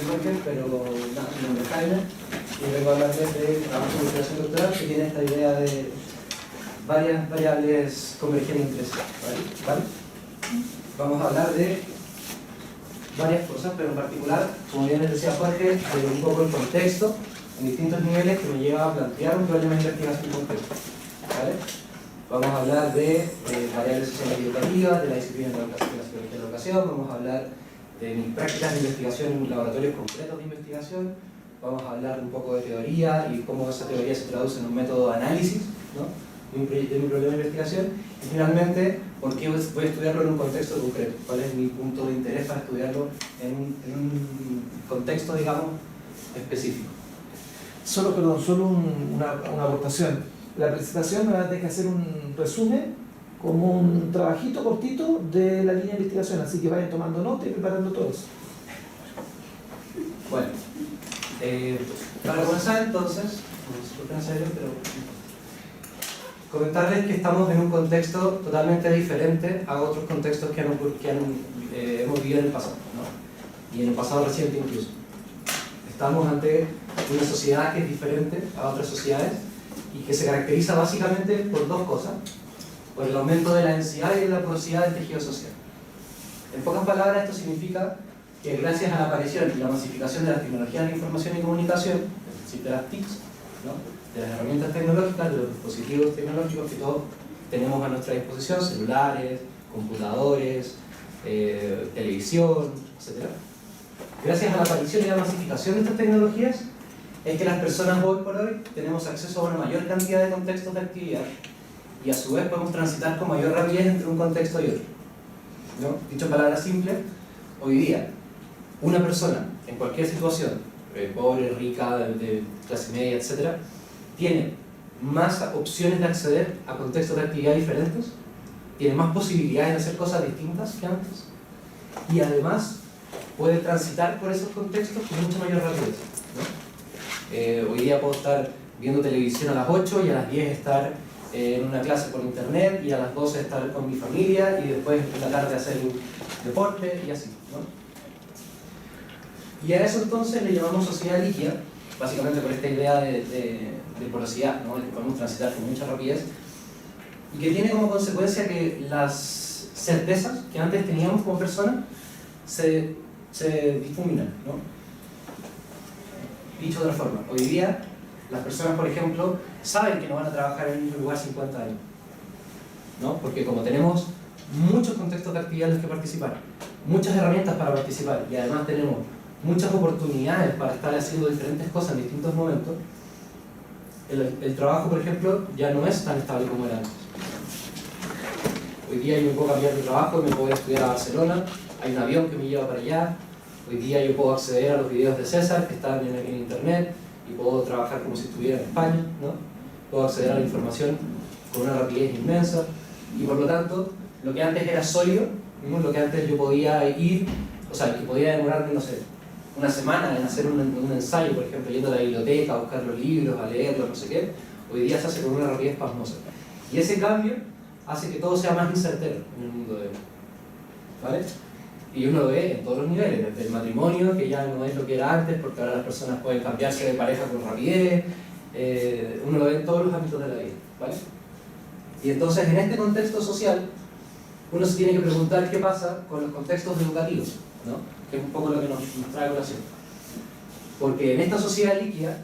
Jorge, pero nada, mi nombre es Jaime y vengo a hablarles de trabajo de investigación doctoral que tiene esta idea de varias variables convergiendo entre sí. ¿Vale? Vamos a hablar de varias cosas, pero en particular, como bien les decía Jorge, de un poco el contexto en distintos niveles que me lleva a plantear un problema de investigación concreto. ¿Vale? Vamos a hablar de variables sociales y educativas, de la disciplina de la psicología de la educación, vamos a hablar de mis prácticas de investigación en laboratorios concretos de investigación, vamos a hablar un poco de teoría y cómo esa teoría se traduce en un método de análisis, ¿no?, de mi problema de investigación, y finalmente, por qué voy a estudiarlo en un contexto concreto, cuál es mi punto de interés para estudiarlo en un contexto, digamos, específico. Solo una aportación. La presentación me va a tener que hacer un resumen, como un trabajito cortito de la línea de investigación, así que vayan tomando nota y preparando todo eso. Bueno, para comenzar entonces, comentarles que estamos en un contexto totalmente diferente a otros contextos que hemos vivido en el pasado, ¿no? Y en el pasado reciente incluso. Estamos ante una sociedad que es diferente a otras sociedades y que se caracteriza básicamente por dos cosas: por el aumento de la densidad y de la porosidad del tejido social. En pocas palabras, esto significa que gracias a la aparición y la masificación de las tecnologías de información y comunicación, es decir, de las TICs, ¿no?, de las herramientas tecnológicas, de los dispositivos tecnológicos que todos tenemos a nuestra disposición, celulares, computadores, televisión, etc. Gracias a la aparición y la masificación de estas tecnologías, es que las personas hoy por hoy tenemos acceso a una mayor cantidad de contextos de actividad y a su vez podemos transitar con mayor rapidez entre un contexto y otro, ¿no? Dicho en palabras simples, hoy día una persona en cualquier situación, pobre, rica, de clase media, etc., tiene más opciones de acceder a contextos de actividad diferentes, tiene más posibilidades de hacer cosas distintas que antes y además puede transitar por esos contextos con mucha mayor rapidez, ¿no? Hoy día puedo estar viendo televisión a las 8 y a las 10 estar en una clase por internet y a las 12 estar con mi familia y después en la tarde hacer un deporte y así, ¿no? Y a eso entonces le llamamos sociedad líquida, básicamente por esta idea de porosidad, ¿no?, de que podemos transitar con mucha rapidez y que tiene como consecuencia que las certezas que antes teníamos como personas se difuminan, ¿no? Dicho de otra forma, hoy día las personas, por ejemplo, saben que no van a trabajar en el mismo lugar 50 años, ¿no? Porque como tenemos muchos contextos de actividad en los que participar, muchas herramientas para participar y además tenemos muchas oportunidades para estar haciendo diferentes cosas en distintos momentos, el trabajo, por ejemplo, ya no es tan estable como era antes. Hoy día yo me puedo cambiar de trabajo y me puedo ir a estudiar a Barcelona, hay un avión que me lleva para allá. Hoy día yo puedo acceder a los videos de César que están en internet y puedo trabajar como si estuviera en España, ¿no? Puedo acceder a la información con una rapidez inmensa y por lo tanto lo que antes era sólido, ¿no?, lo que antes yo podía ir, o sea, que podía demorarme, no sé, una semana en hacer un ensayo, por ejemplo, yendo a la biblioteca a buscar los libros, a leerlos, no sé qué, hoy día se hace con una rapidez pasmosa. Y ese cambio hace que todo sea más incertero en el mundo de hoy, ¿vale? Y uno lo ve en todos los niveles, desde el matrimonio, que ya no es lo que era antes, porque ahora las personas pueden cambiarse de pareja con rapidez, uno lo ve en todos los ámbitos de la vida, ¿vale? Y entonces en este contexto social, uno se tiene que preguntar qué pasa con los contextos educativos, ¿no?, que es un poco lo que nos trae a colación. Porque en esta sociedad líquida,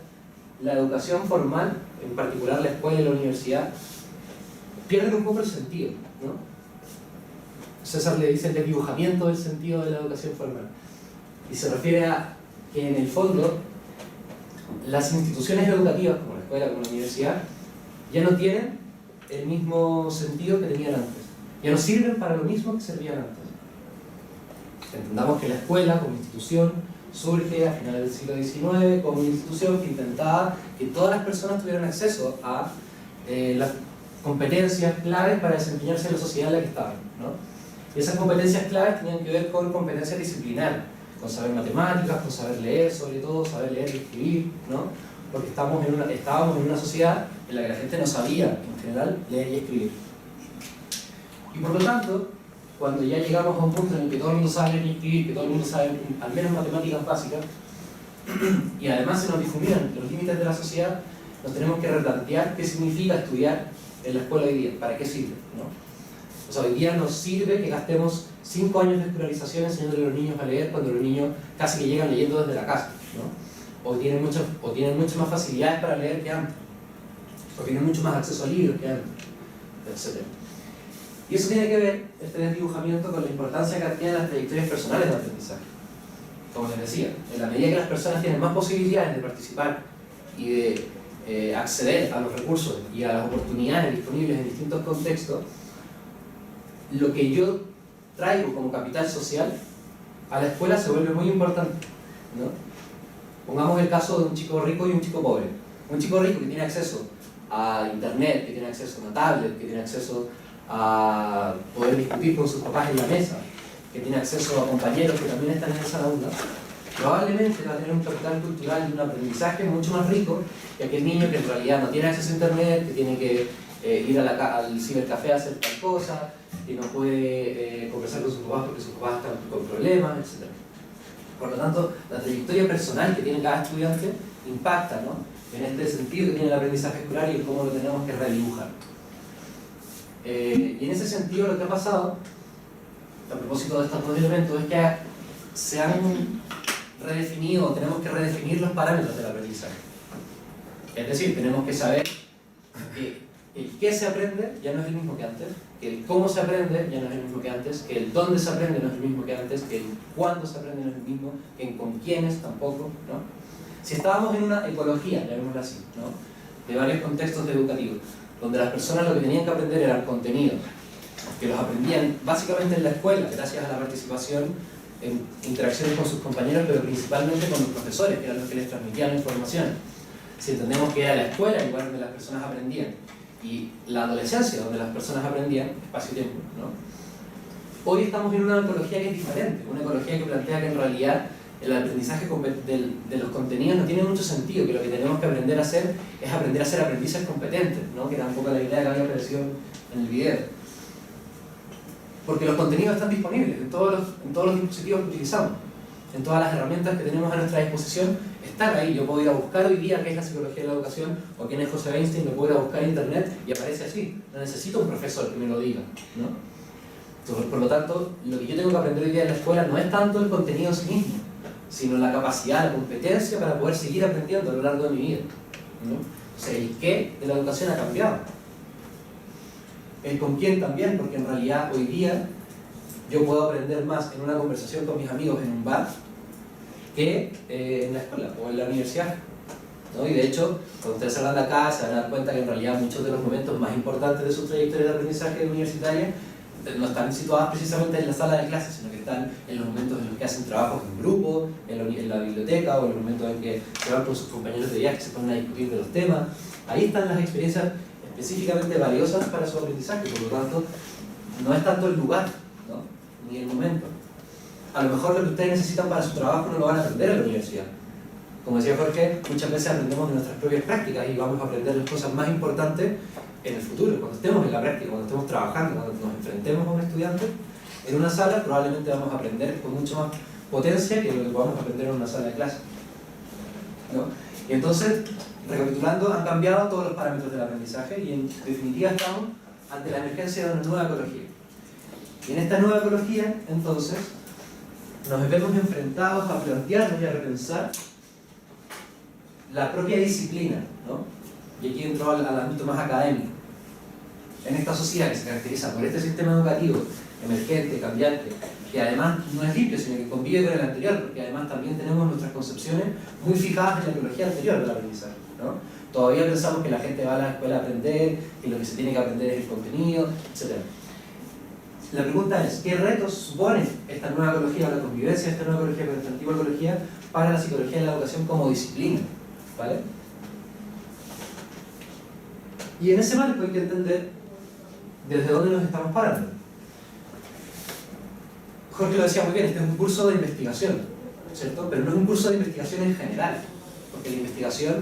la educación formal, en particular la escuela y la universidad, pierden un poco el sentido, ¿no? César le dice el desdibujamiento del sentido de la educación formal. Y se refiere a que en el fondo las instituciones educativas, como la escuela, como la universidad, ya no tienen el mismo sentido que tenían antes. Ya no sirven para lo mismo que servían antes. Entendamos que la escuela como institución surge a finales del siglo XIX como una institución que intentaba que todas las personas tuvieran acceso a las competencias claves para desempeñarse en la sociedad en la que estaban, ¿no? Y esas competencias claves tenían que ver con competencias disciplinares, con saber matemáticas, con saber leer, sobre todo, saber leer y escribir, ¿no? Porque estábamos en una sociedad en la que la gente no sabía, en general, leer y escribir. Y por lo tanto, cuando ya llegamos a un punto en el que todo el mundo sabe leer y escribir, que todo el mundo sabe al menos matemáticas básicas, y además se nos difuminan los límites de la sociedad, nos tenemos que replantear qué significa estudiar en la escuela hoy día, para qué sirve, ¿no? O sea, hoy día nos sirve que gastemos 5 años de escolarización enseñándole a los niños a leer cuando los niños casi que llegan leyendo desde la casa, ¿no? O tienen muchas más facilidades para leer que antes, o tienen mucho más acceso a libros que antes, etc. Y eso tiene que ver, este desdibujamiento, con la importancia que tienen las trayectorias personales de aprendizaje. Como les decía, en la medida que las personas tienen más posibilidades de participar y de acceder a los recursos y a las oportunidades disponibles en distintos contextos, lo que yo traigo como capital social a la escuela se vuelve muy importante, ¿no? Pongamos el caso de un chico rico y un chico pobre. Un chico rico que tiene acceso a internet, que tiene acceso a una tablet, que tiene acceso a poder discutir con sus papás en la mesa, que tiene acceso a compañeros que también están en esa aula, probablemente va a tener un capital cultural y un aprendizaje mucho más rico que aquel niño que en realidad no tiene acceso a internet, que tiene que ir al cibercafé a hacer tal cosa, que no puede conversar con sus papás porque sus papás están con problemas, etc. Por lo tanto, la trayectoria personal que tiene cada estudiante impacta, ¿no?, en este sentido que tiene el aprendizaje escolar y en cómo lo tenemos que redibujar. Y en ese sentido lo que ha pasado, a propósito de estos dos elementos, es que se han redefinido, tenemos que redefinir los parámetros del aprendizaje. Es decir, tenemos que saber que el qué se aprende ya no es el mismo que antes, que el cómo se aprende ya no es el mismo que antes, que el dónde se aprende no es el mismo que antes, que el cuándo se aprende no es el mismo, que en con quiénes tampoco, ¿no? Si estábamos en una ecología, llamémosla así, ¿no?, de varios contextos educativos, donde las personas lo que tenían que aprender eran contenidos, que los aprendían básicamente en la escuela, gracias a la participación en interacciones con sus compañeros, pero principalmente con los profesores, que eran los que les transmitían la información. Si entendemos que era la escuela el lugar donde las personas aprendían, y la adolescencia donde las personas aprendían, espacio-tiempo, ¿no?, hoy estamos en una ecología que es diferente, una ecología que plantea que en realidad el aprendizaje de los contenidos no tiene mucho sentido, que lo que tenemos que aprender a hacer es aprender a ser aprendices competentes, ¿no?, que era un poco la idea que había aparecido en el video. Porque los contenidos están disponibles en todos los dispositivos que utilizamos, en todas las herramientas que tenemos a nuestra disposición, están ahí. Yo puedo ir a buscar hoy día qué es la psicología de la educación, o quién es José Weinstein, lo puedo ir a buscar en internet y aparece así. No necesito un profesor que me lo diga, ¿no? Entonces, por lo tanto, lo que yo tengo que aprender hoy día en la escuela no es tanto el contenido en sí mismo, sino la capacidad, la competencia para poder seguir aprendiendo a lo largo de mi vida, ¿no? O sea, el qué de la educación ha cambiado. El con quién también, porque en realidad hoy día yo puedo aprender más en una conversación con mis amigos en un bar que en la escuela o en la universidad, ¿no? Y de hecho, cuando ustedes salgan de acá se van a dar cuenta que en realidad muchos de los momentos más importantes de su trayectoria de aprendizaje universitaria no están situadas precisamente en la sala de clases, sino que están en los momentos en los que hacen trabajos en grupo, en la biblioteca, o en los momentos en que se van con sus compañeros de viaje, se ponen a discutir de los temas. Ahí están las experiencias específicamente valiosas para su aprendizaje, por lo tanto, no es tanto el lugar, ¿no?, ni el momento. A lo mejor lo que ustedes necesitan para su trabajo no lo van a aprender en la universidad. Como decía Jorge, muchas veces aprendemos de nuestras propias prácticas y vamos a aprender las cosas más importantes en el futuro, cuando estemos en la práctica, cuando estemos trabajando, cuando nos enfrentemos a un estudiante en una sala, probablemente vamos a aprender con mucho más potencia que lo que podamos aprender en una sala de clase, ¿no? Y entonces, recapitulando, han cambiado todos los parámetros del aprendizaje y en definitiva estamos ante la emergencia de una nueva ecología. Y en esta nueva ecología, entonces, nos vemos enfrentados a plantearnos y a repensar la propia disciplina, ¿no? Y aquí entro al ámbito más académico. En esta sociedad que se caracteriza por este sistema educativo emergente, cambiante, que además no es limpio, sino que convive con el anterior, porque además también tenemos nuestras concepciones muy fijadas en la ecología anterior del aprendizaje, ¿no? Todavía pensamos que la gente va a la escuela a aprender, que lo que se tiene que aprender es el contenido, etc. La pregunta es, ¿qué retos supone esta nueva ecología o la convivencia de esta nueva ecología con esta antigua ecología para la psicología de la educación como disciplina? ¿Vale? Y en ese marco hay que entender desde dónde nos estamos parando. Jorge lo decía muy bien, este es un curso de investigación, ¿cierto? Pero no es un curso de investigación en general, porque la investigación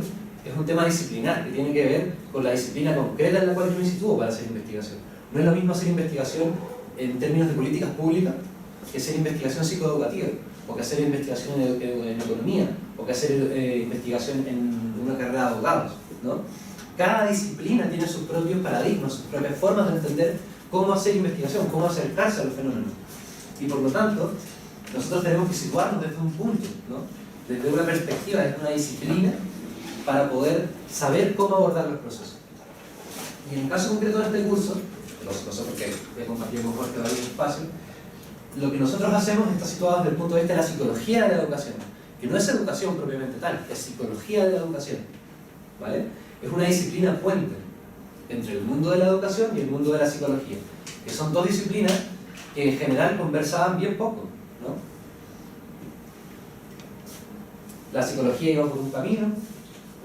es un tema disciplinar que tiene que ver con la disciplina concreta en la cual yo me sitúo para hacer investigación. No es lo mismo hacer investigación en términos de políticas públicas que hacer investigación psicoeducativa, o que hacer investigación en economía, o o que hacer investigación en una carrera de abogados, ¿no? Cada disciplina tiene sus propios paradigmas, sus propias formas de entender cómo hacer investigación, cómo acercarse a los fenómenos. Y por lo tanto, nosotros tenemos que situarnos desde un punto, ¿no? Desde una perspectiva, desde una disciplina, para poder saber cómo abordar los procesos. Y en el caso concreto de este curso, nosotros que voy a compartir con Jorge varios espacios, lo que nosotros hacemos está situado desde el punto de vista de la psicología de la educación, que no es educación propiamente tal, es psicología de la educación, ¿vale? Es una disciplina puente entre el mundo de la educación y el mundo de la psicología, que son dos disciplinas que en general conversaban bien poco, ¿no? La psicología iba por un camino,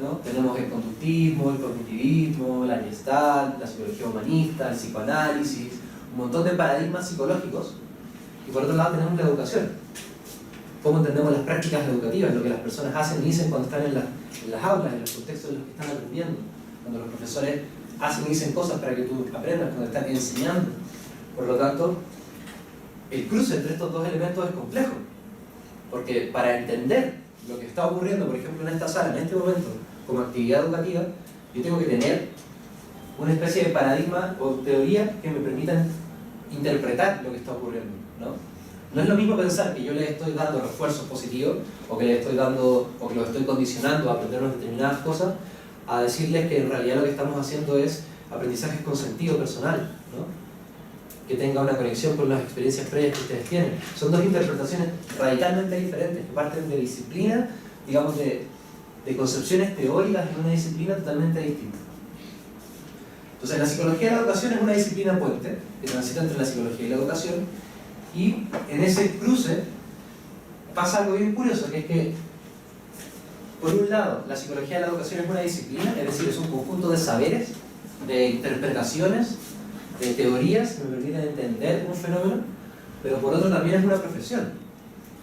¿no? Tenemos el conductismo, el cognitivismo, la Gestalt, la psicología humanista, el psicoanálisis, un montón de paradigmas psicológicos. Y por otro lado tenemos la educación. Cómo entendemos las prácticas educativas, lo que las personas hacen y dicen cuando están en las aulas, en los contextos en los que están aprendiendo. Cuando los profesores hacen y dicen cosas para que tú aprendas, cuando están enseñando. Por lo tanto, el cruce entre estos dos elementos es complejo. Porque para entender lo que está ocurriendo, por ejemplo, en esta sala, en este momento, como actividad educativa, yo tengo que tener una especie de paradigma o teoría que me permitan interpretar lo que está ocurriendo, ¿no? No es lo mismo pensar que yo les estoy dando refuerzos positivos o que les estoy dando, o que los estoy condicionando a aprender unas determinadas cosas, a decirles que en realidad lo que estamos haciendo es aprendizajes con sentido personal, ¿no? Que tenga una conexión con las experiencias previas que ustedes tienen. Son dos interpretaciones radicalmente diferentes, que parten de disciplinas, digamos, de concepciones teóricas en una disciplina totalmente distinta. Entonces, la psicología de la educación es una disciplina puente, que transita entre la psicología y la educación, y en ese cruce pasa algo bien curioso, que es que, por un lado, la psicología de la educación es una disciplina, es decir, es un conjunto de saberes, de interpretaciones, de teorías que me permiten entender un fenómeno, pero por otro también es una profesión.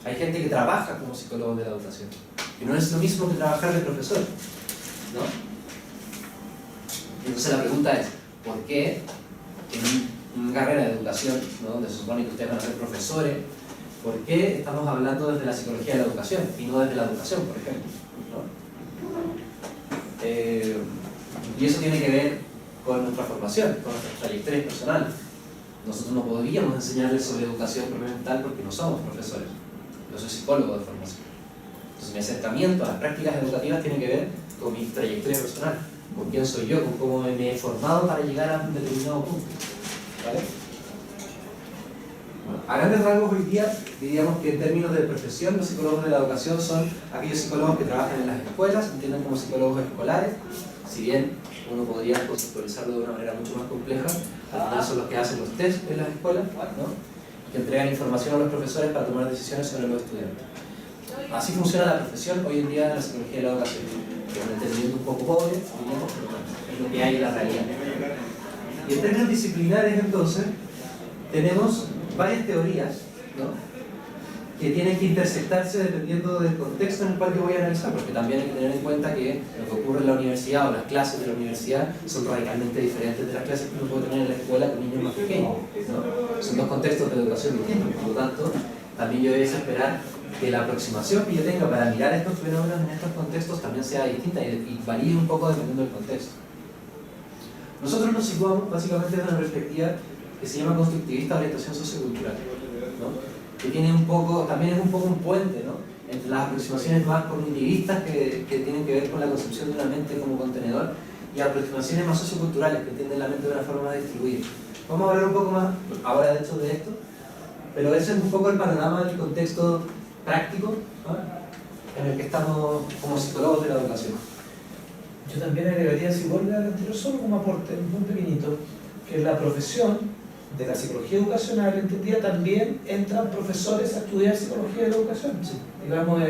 Hay gente que trabaja como psicólogo de la educación, y no es lo mismo que trabajar de profesor, ¿no? Entonces la pregunta es, ¿por qué en una carrera de educación, ¿no? Donde se supone que ustedes van a ser profesores, ¿por qué estamos hablando desde la psicología de la educación y no desde la educación, por ejemplo, ¿no? Y eso tiene que ver con nuestra formación, con nuestras trayectorias personales. Nosotros no podríamos enseñarles sobre educación propiamente tal porque no somos profesores. Yo soy psicólogo de formación. Entonces mi acercamiento a las prácticas educativas tiene que ver con mi trayectoria personal, con quién soy yo, con cómo me he formado para llegar a un determinado punto, ¿vale? Bueno, a grandes rasgos hoy día diríamos que en términos de profesión los psicólogos de la educación son aquellos psicólogos que trabajan en las escuelas, entienden como psicólogos escolares, si bien uno podría conceptualizarlo de una manera mucho más compleja, al final son los que hacen los test en las escuelas, ¿no? Que entregan información a los profesores para tomar decisiones sobre los estudiantes. Así funciona la profesión hoy en día de la psicología de la educación, que es un entendimiento un poco pobre, diríamos, pero es lo que hay en la realidad. Y en términos disciplinares, entonces, tenemos varias teorías, ¿no? Que tienen que intersectarse dependiendo del contexto en el cual yo voy a analizar, porque también hay que tener en cuenta que lo que ocurre en la universidad o las clases de la universidad son radicalmente diferentes de las clases que uno puede tener en la escuela con niños más pequeños, ¿no? Son dos contextos de educación distintos, por lo tanto, también yo debería esperar que la aproximación que yo tenga para mirar estos fenómenos en estos contextos también sea distinta y varíe un poco dependiendo del contexto. Nosotros nos situamos básicamente desde una perspectiva que se llama constructivista orientación sociocultural, ¿no? Que tiene un poco, también es un poco un puente, ¿no? Entre las aproximaciones más cognitivistas que tienen que ver con la concepción de una mente como contenedor y aproximaciones más socioculturales que entienden la mente de una forma más distribuida. Vamos a hablar un poco más ahora de hecho de esto, pero ese es un poco el panorama del contexto práctico, ¿no? En el que estamos como psicólogos de la educación. Yo también agregaría, si vuelve al anterior, solo como aporte, muy pequeñito, que la profesión de la psicología educacional entendida también entran profesores a estudiar psicología de la educación. Sí. Digamos, no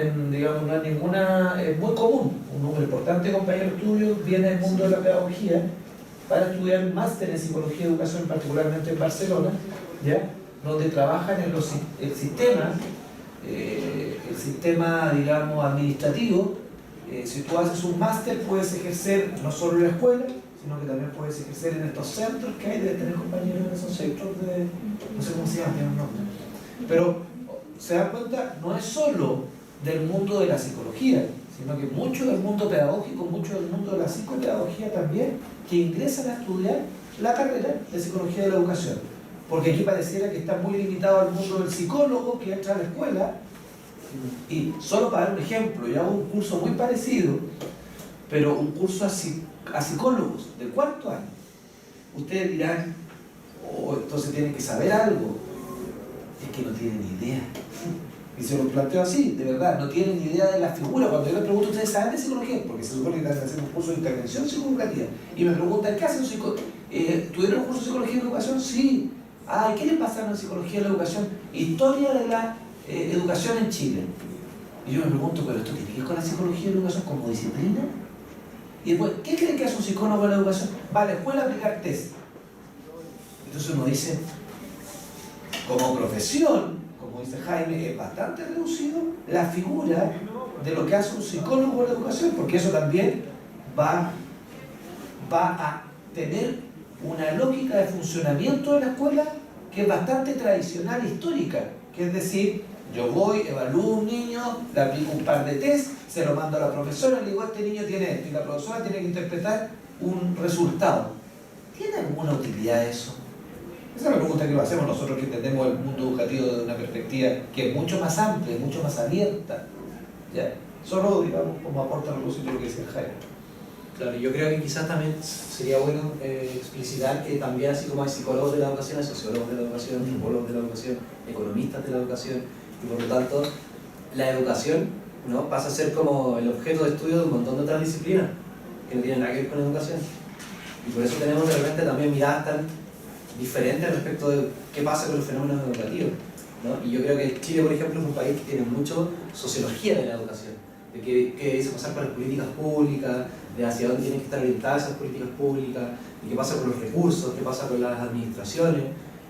es ninguna, es muy común. Un número importante de compañeros de estudio viene del mundo de la pedagogía para estudiar un máster en psicología de educación, particularmente en Barcelona, ¿ya? Donde trabajan en el sistema, digamos, administrativo. Si tú haces un máster, puedes ejercer no solo en la escuela, sino que también puedes ejercer en estos centros que hay, de tener compañeros en esos centros de, no sé cómo se llama, tiene un nombre. Pero, se dan cuenta, no es solo del mundo de la psicología, sino que mucho del mundo pedagógico, mucho del mundo de la psicopedagogía también, que ingresan a estudiar la carrera de psicología de la educación. Porque aquí pareciera que está muy limitado al mundo del psicólogo que entra a la escuela. Y solo para dar un ejemplo, yo hago un curso muy parecido, pero un curso a psicólogos de cuarto año. Ustedes dirán, oh, entonces tienen que saber algo. Es que no tienen ni idea. Y se lo planteo así, de verdad, no tienen ni idea de la figura. Cuando yo les pregunto, ¿ustedes saben de psicología? Porque se supone que están haciendo un curso de intervención psicoeducativa. Y me preguntan, ¿qué hacen ¿tuvieron un curso de psicología de educación? Sí. Ah, ¿y qué les pasaron en psicología de la educación? Historia de la educación en Chile. Y yo me pregunto, ¿pero esto tiene que ver con la psicología de la educación como disciplina? Y después, ¿qué creen que hace un psicólogo de la educación? Va a la escuela a aplicar test. Entonces uno dice, como profesión, como dice Jaime, es bastante reducido la figura de lo que hace un psicólogo de la educación, porque eso también va a tener una lógica de funcionamiento de la escuela que es bastante tradicional e histórica, que es decir, yo voy, evalúo a un niño, le aplico un par de test, se lo mando a la profesora, le digo, este niño tiene esto, y la profesora tiene que interpretar un resultado. ¿Tiene alguna utilidad eso? Esa es la pregunta que hacemos nosotros que entendemos el mundo educativo desde una perspectiva que es mucho más amplia, mucho más abierta. ¿Ya? Solo, digamos, como aporta a propósito lo que decía Jaime. Claro, yo creo que quizás también sería bueno explicitar que también, así como hay psicólogos de la educación, hay sociólogos de la educación, antropólogos de la educación, economistas de la educación, y por lo tanto la educación, ¿no?, pasa a ser como el objeto de estudio de un montón de otras disciplinas que no tienen nada que ver con educación. Y por eso tenemos de repente también miradas tan diferentes respecto de qué pasa con los fenómenos educativos, ¿no? Y yo creo que Chile, por ejemplo, es un país que tiene mucho sociología de la educación, de qué dice pasar con las políticas públicas, de hacia dónde tienen que estar orientadas esas políticas públicas, de qué pasa con los recursos, qué pasa con las administraciones,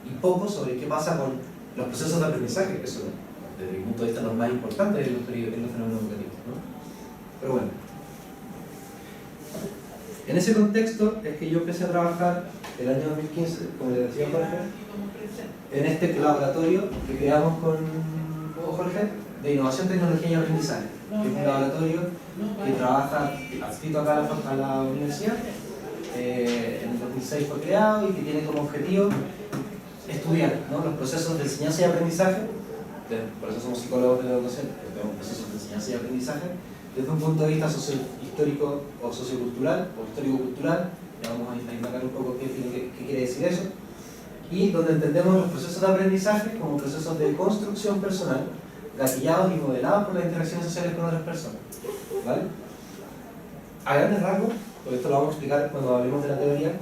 y poco sobre qué pasa con los procesos de aprendizaje, que son, desde mi punto de vista, los más importantes en los fenómenos educativos, ¿no? Pero bueno, en ese contexto es que yo empecé a trabajar el año 2015, como le decía Jorge, en este laboratorio que creamos con Jorge de innovación, tecnología y aprendizaje, que es un laboratorio que trabaja adscrito acá a la universidad. En el 2006 fue creado y que tiene como objetivo estudiar, ¿no?, los procesos de enseñanza y aprendizaje. Por eso somos psicólogos de la educación, porque tenemos procesos de enseñanza y aprendizaje desde un punto de vista histórico o sociocultural o histórico-cultural. Ya vamos a indagar un poco qué quiere decir eso, y donde entendemos los procesos de aprendizaje como procesos de construcción personal, gatillados y modelados por las interacciones sociales con otras personas, ¿vale? A grandes rasgos, porque esto lo vamos a explicar cuando hablemos de la teoría,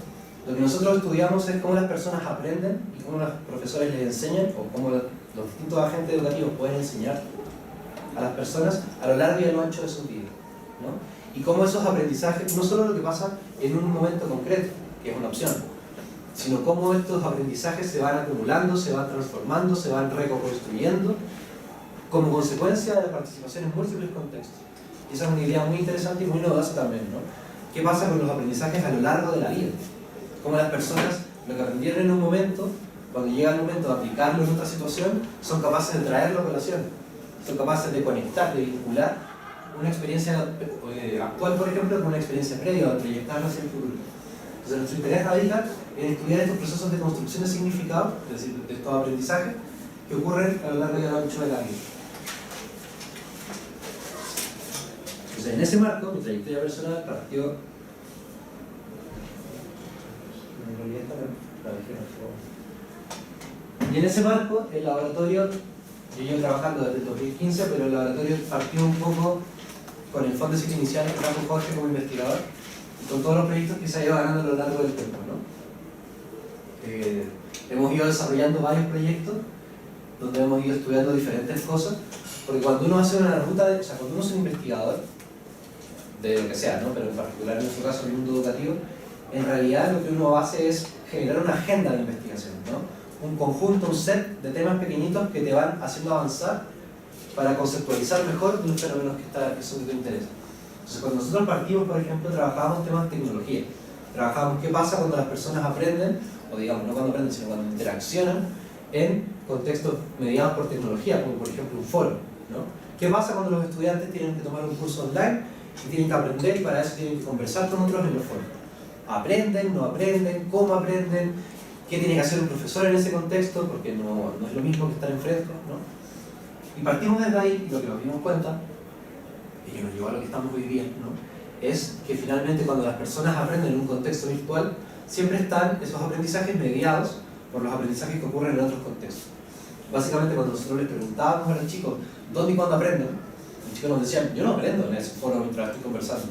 lo que nosotros estudiamos es cómo las personas aprenden y cómo los profesores les enseñan, o cómo los distintos agentes educativos pueden enseñar a las personas a lo largo y a lo ancho de su vida, ¿no? Y cómo esos aprendizajes, no solo lo que pasa en un momento concreto, que es una opción, sino cómo estos aprendizajes se van acumulando, se van transformando, se van reconstruyendo como consecuencia de la participación en múltiples contextos. Y esa es una idea muy interesante y muy novedosa también, ¿no? ¿Qué pasa con los aprendizajes a lo largo de la vida? Cómo las personas, lo que aprendieron en un momento, cuando llega el momento de aplicarlo en otra situación, son capaces de traerlo a colación, son capaces de conectar, de vincular una experiencia actual, por ejemplo, con una experiencia previa, de proyectarla hacia el futuro. Entonces, nuestro interés radica en estudiar estos procesos de construcción de significado, es decir, de estos aprendizajes que ocurren a lo largo y a lo ancho de la vida. Entonces, en ese marco, mi trayectoria personal partió. Y en ese marco, el laboratorio, yo llevo trabajando desde el 2015, pero el laboratorio partió un poco con el fondo de ciclo inicial que trajo Jorge como investigador y con todos los proyectos que se ha ido ganando a lo largo del tiempo, ¿no? Hemos ido desarrollando varios proyectos donde hemos ido estudiando diferentes cosas, porque cuando uno hace una ruta, o sea, cuando uno es un investigador de lo que sea, ¿no?, pero en particular en nuestro caso el mundo educativo, en realidad lo que uno hace es generar una agenda de investigación, ¿no?, un conjunto, un set de temas pequeñitos que te van haciendo avanzar para conceptualizar mejor los fenómenos que son de tu interés. Entonces, cuando nosotros partimos, por ejemplo, trabajábamos temas de tecnología, trabajábamos qué pasa cuando las personas aprenden, o digamos, no cuando aprenden, sino cuando interaccionan en contextos mediados por tecnología, como por ejemplo un foro, ¿no? ¿Qué pasa cuando los estudiantes tienen que tomar un curso online y tienen que aprender y para eso tienen que conversar con otros en los foros? ¿Aprenden? ¿No aprenden? ¿Cómo aprenden? ¿Qué tiene que hacer un profesor en ese contexto? Porque no es lo mismo que estar enfrente, ¿no? Y partimos desde ahí y lo que nos dimos cuenta, y que nos llevó a lo que estamos hoy día, ¿no? Es que finalmente cuando las personas aprenden en un contexto virtual, siempre están esos aprendizajes mediados por los aprendizajes que ocurren en otros contextos. Básicamente cuando nosotros les preguntábamos a los chicos ¿dónde y cuándo aprenden? Los chicos nos decían, yo no aprendo en ese foro mientras estoy conversando.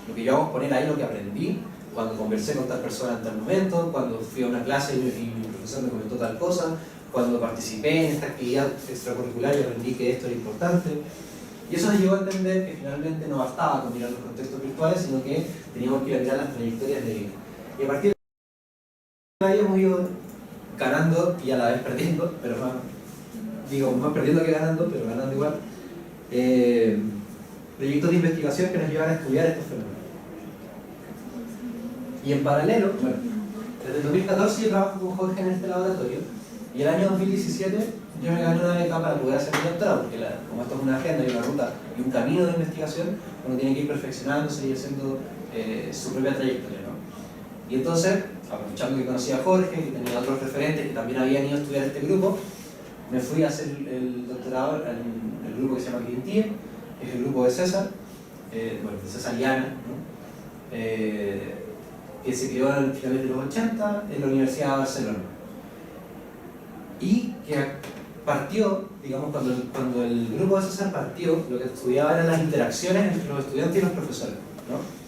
Lo que yo hago es poner ahí lo que aprendí cuando conversé con tal persona en tal momento, cuando fui a una clase y mi profesor me comentó tal cosa, cuando participé en esta actividad extracurricular y aprendí que esto era importante. Y eso nos llevó a entender que finalmente no bastaba con mirar los contextos virtuales, sino que teníamos que ir a mirar las trayectorias de vida. Y a partir de ahí hemos ido ganando y a la vez perdiendo, pero más perdiendo que ganando, pero ganando igual, proyectos de investigación que nos llevan a estudiar estos fenómenos. Y en paralelo, bueno, desde el 2014 yo trabajo con Jorge en este laboratorio y el año 2017 yo me gané una beca para poder hacer mi doctorado, porque como esto es una agenda y una ruta y un camino de investigación, uno tiene que ir perfeccionándose y haciendo su propia trayectoria, ¿no? Y entonces, aprovechando que conocía a Jorge y tenía otros referentes que también habían ido a estudiar este grupo, me fui a hacer el doctorado en el grupo que se llama Clintie, que es el grupo de César, de César Llana, ¿no? Que se creó a finales de los 80 en la Universidad de Barcelona. Y que partió, digamos, cuando el grupo de César partió, lo que estudiaba eran las interacciones entre los estudiantes y los profesores, ¿no?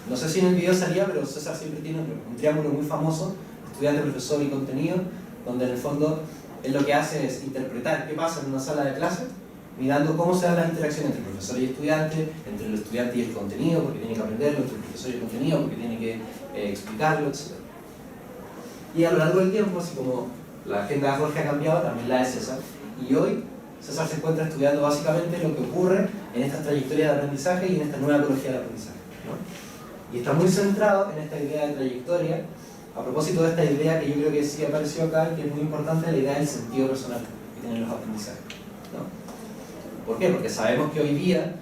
No sé si en el video salía, pero César siempre tiene un triángulo muy famoso, estudiante, profesor y contenido, donde en el fondo él lo que hace es interpretar qué pasa en una sala de clase, mirando cómo se dan las interacciones entre profesor y estudiante, entre el estudiante y el contenido, porque tiene que aprenderlo, entre el profesor y el contenido, porque tiene que explicarlo, etc. Y a lo largo del tiempo, así como la agenda de Jorge ha cambiado, también la de César, y hoy César se encuentra estudiando básicamente lo que ocurre en estas trayectorias de aprendizaje y en esta nueva ecología del aprendizaje, ¿no? Y está muy centrado en esta idea de trayectoria, a propósito de esta idea que yo creo que sí apareció acá, que es muy importante, la idea del sentido personal que tienen los aprendizajes, ¿no? ¿Por qué? Porque sabemos que hoy día,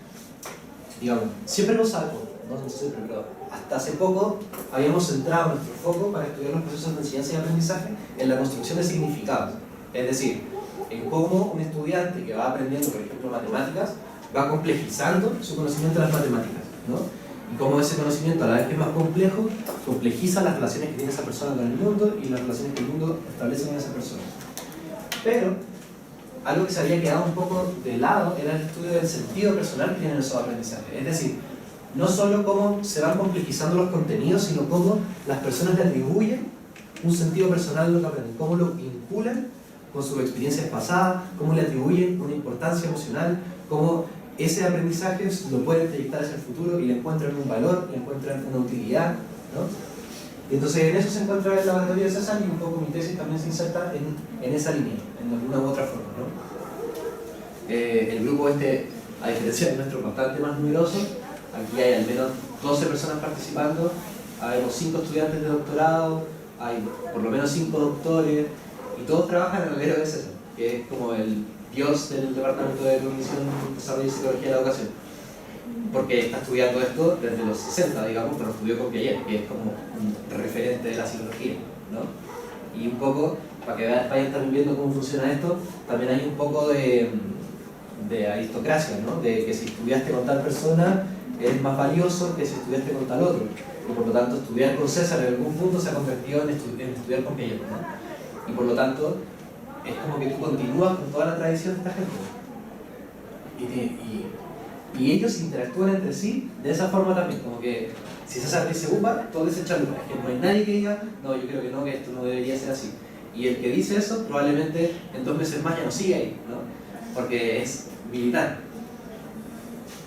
digamos, siempre lo sabemos, no siempre, pero hasta hace poco habíamos centrado nuestro foco para estudiar los procesos de enseñanza y aprendizaje en la construcción de significados. Es decir, en cómo un estudiante que va aprendiendo, por ejemplo, matemáticas, va complejizando su conocimiento de las matemáticas, ¿no? Y cómo ese conocimiento, a la vez que es más complejo, complejiza las relaciones que tiene esa persona con el mundo y las relaciones que el mundo establece con esa persona. Pero algo que se había quedado un poco de lado era el estudio del sentido personal que tienen esos aprendizajes. Es decir, no solo cómo se van complejizando los contenidos, sino cómo las personas le atribuyen un sentido personal a lo que aprenden, cómo lo vinculan con sus experiencias pasadas, cómo le atribuyen una importancia emocional, cómo ese aprendizaje lo pueden proyectar hacia el futuro y le encuentran un valor, le encuentran una utilidad, ¿no? Y entonces en eso se encuentra el laboratorio de César y un poco mi tesis también se inserta en esa línea, en alguna u otra forma, ¿no? El grupo a diferencia del nuestro, bastante más numeroso. Aquí hay al menos 12 personas participando, hay 5 estudiantes de doctorado, hay por lo menos 5 doctores, y todos trabajan en el alero de César, que es como el dios del Departamento de Cognición, Desarrollo y Psicología de la Educación. Porque está estudiando esto desde los 60, digamos, pero estudió con Piaget, que es como un referente de la psicología, ¿no? Y un poco, para que vayan también viendo cómo funciona esto, también hay un poco de aristocracia, ¿no? De que si estudiaste con tal persona es más valioso que si estudiaste con tal otro. Y por lo tanto, estudiar con César en algún punto se ha convertido en estudiar con Piaget, ¿no? Y por lo tanto, es como que tú continúas con toda la tradición de esta gente. Y ellos interactúan entre sí de esa forma también, como que si César dice upa, todos se echan upa. Es que no hay nadie que diga, no, yo creo que no, que esto no debería ser así. Y el que dice eso, probablemente en 2 meses más ya no sigue ahí, ¿no? Porque es militar.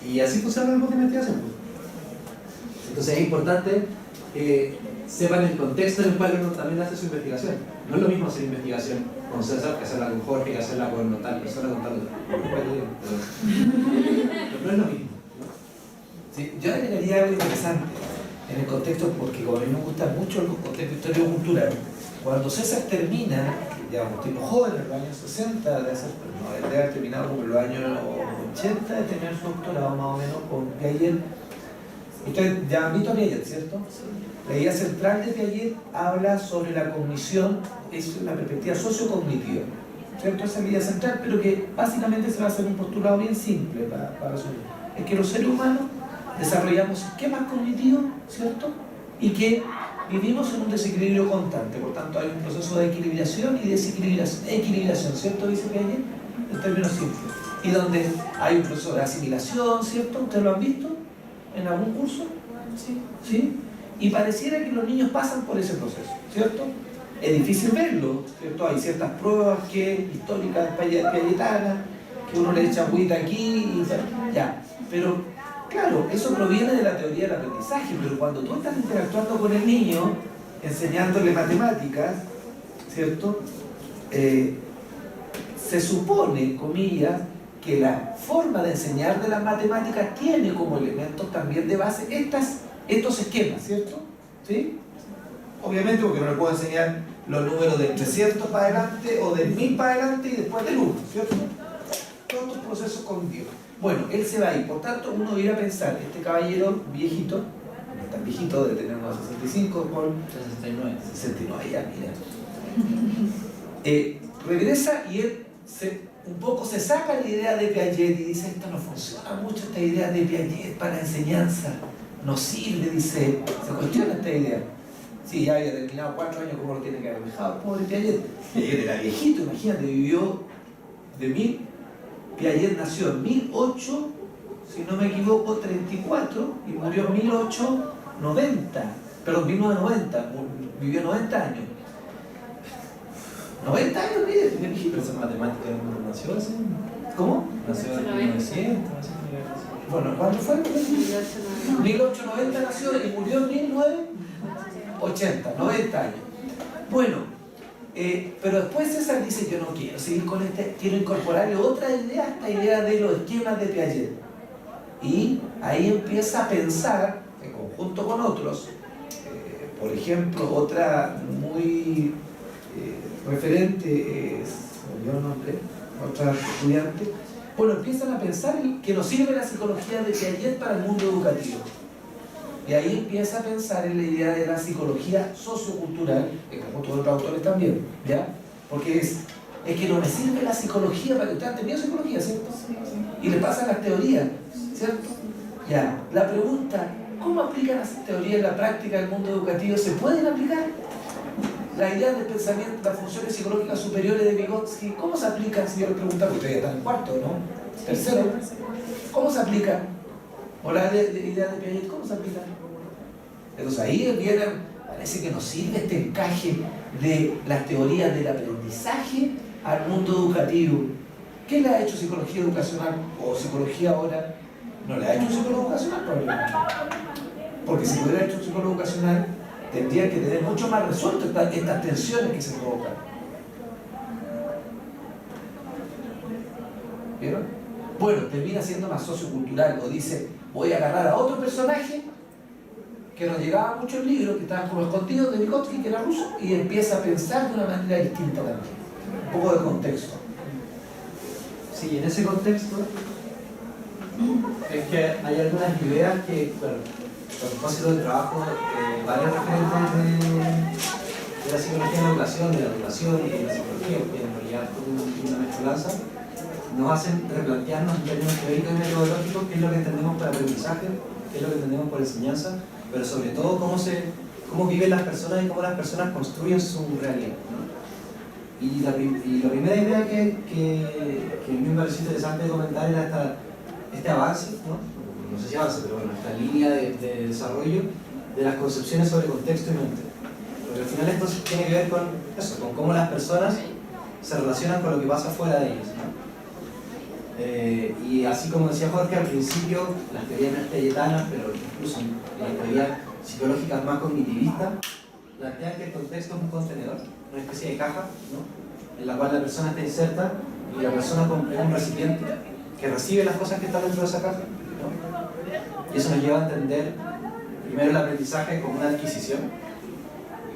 Y así funciona el grupo de investigación. Entonces es importante que sepan el contexto en el cual uno también hace su investigación. No es lo mismo hacer investigación con César que hacerla con Jorge, que hacerla con tal persona, con tal otra. Pero no es lo mismo, ¿no? Sí, yo agregaría algo interesante en el contexto, porque como a mí me gusta mucho el contexto histórico-cultural, cuando César termina ya un tipo joven, en los años 60, no, debe haber terminado como en los años 80 de tener su doctorado más o menos con Piaget. Ustedes ya han visto a Piaget, ¿cierto? La idea central de Piaget habla sobre la cognición, es una perspectiva sociocognitiva, ¿cierto? Esa es la idea central, pero que básicamente se va a hacer un postulado bien simple para resumir. Es que los seres humanos desarrollamos esquemas cognitivos, ¿cierto? Y que vivimos en un desequilibrio constante, por tanto hay un proceso de equilibración y equilibración, ¿cierto? Dice Piaget, en términos simples. Y donde hay un proceso de asimilación, ¿cierto? ¿Ustedes lo han visto en algún curso? Sí. ¿Sí? Y pareciera que los niños pasan por ese proceso, ¿cierto? Es difícil verlo, ¿cierto? Hay ciertas pruebas históricas piagetanas, que uno le echa agüita aquí y ya. Pero, claro, eso proviene de la teoría del aprendizaje, pero cuando tú estás interactuando con el niño, enseñándole matemáticas, ¿cierto? Se supone, comillas, que la forma de enseñar de las matemáticas tiene como elementos también de base estos esquemas, ¿cierto? ¿Sí? Obviamente porque no le puedo enseñar los números de 300 para adelante o de 1000 para adelante y después del 1, ¿cierto? Todos estos procesos cognitivos. Bueno, él se va a ir, por tanto uno debería pensar, este caballero viejito, no tan viejito, de tener unos 65, por 69 ya, mira. Regresa y él un poco se saca la idea de Piaget y dice, esto no funciona mucho, esta idea de Piaget para enseñanza, no sirve, dice, se cuestiona esta idea. Sí, ya había terminado 4 años, ¿cómo lo tiene que haber dejado? Pobre Piaget. Piaget era viejito, imagínate, vivió Piaget nació en 1800, si no me equivoco, 34 y murió en 1890, perdón, 1990, vivió 90 años. 90 años, mire, viejito. Pero esa matemática nació así. ¿Cómo? Nació en 1900. Bueno, ¿cuánto fue? 1890 nació y murió en 1980, 90 años. Bueno, pero después César dice, yo no quiero seguir con quiero incorporarle otra idea a esta idea de los esquemas de Piaget. Y ahí empieza a pensar, en conjunto con otros, por ejemplo, otra muy referente, se me olvidó el nombre, otra estudiante, bueno, empiezan a pensar que nos sirve la psicología de Piaget para el mundo educativo. Y ahí empieza a pensar en la idea de la psicología sociocultural, en conjunto con otros autores también, ¿ya? Porque es que no me sirve la psicología para que ustedes han tenido psicología, ¿cierto? Y le pasan las teorías, ¿cierto? Ya, la pregunta, ¿cómo aplican las teorías en la práctica del mundo educativo? ¿Se pueden aplicar? La idea del pensamiento, las funciones psicológicas superiores de Vygotsky, ¿cómo se aplican? Si yo le preguntaba, ustedes ya están en cuarto, ¿no? Tercero, ¿cómo se aplica? O la idea de Piaget, ¿cómo se aplica? Entonces ahí viene, parece que nos sirve este encaje de las teorías del aprendizaje al mundo educativo. ¿Qué le ha hecho psicología educacional o psicología ahora? No le ha hecho psicólogo educacional, probablemente. Porque si hubiera hecho psicólogo educacional, tendría que tener mucho más resuelto estas tensiones que se provocan. ¿Vieron? Bueno, termina siendo más sociocultural, o dice, voy a agarrar a otro personaje que nos llegaba mucho el libro, que estaban como escondidos de Vygotsky, que era ruso, y empieza a pensar de una manera distinta también. Un poco de contexto. Sí, en ese contexto es que hay algunas ideas que, bueno, a propósito del trabajo de varios referentes de la psicología de la educación, de la educación y de la psicología, que en realidad es una mezcolanza, nos hacen replantearnos en términos teóricos y metodológicos qué es lo que entendemos por aprendizaje, qué es lo que entendemos por enseñanza, pero sobre todo cómo viven las personas y cómo las personas construyen su realidad, ¿no? Y la primera idea que a mí me pareció interesante comentar era este avance, no sé si avance, pero bueno, esta línea de desarrollo de las concepciones sobre contexto y mente. Porque al final esto tiene que ver con eso, con cómo las personas se relacionan con lo que pasa fuera de ellas, ¿no? Y así como decía Jorge, al principio las teorías no piagetanas, pero incluso las teorías psicológicas más cognitivistas, plantean que el contexto es un contenedor, una especie de caja, ¿no? En la cual la persona está inserta y la persona es un recipiente que recibe las cosas que están dentro de esa caja, ¿no? Y eso nos lleva a entender primero el aprendizaje como una adquisición,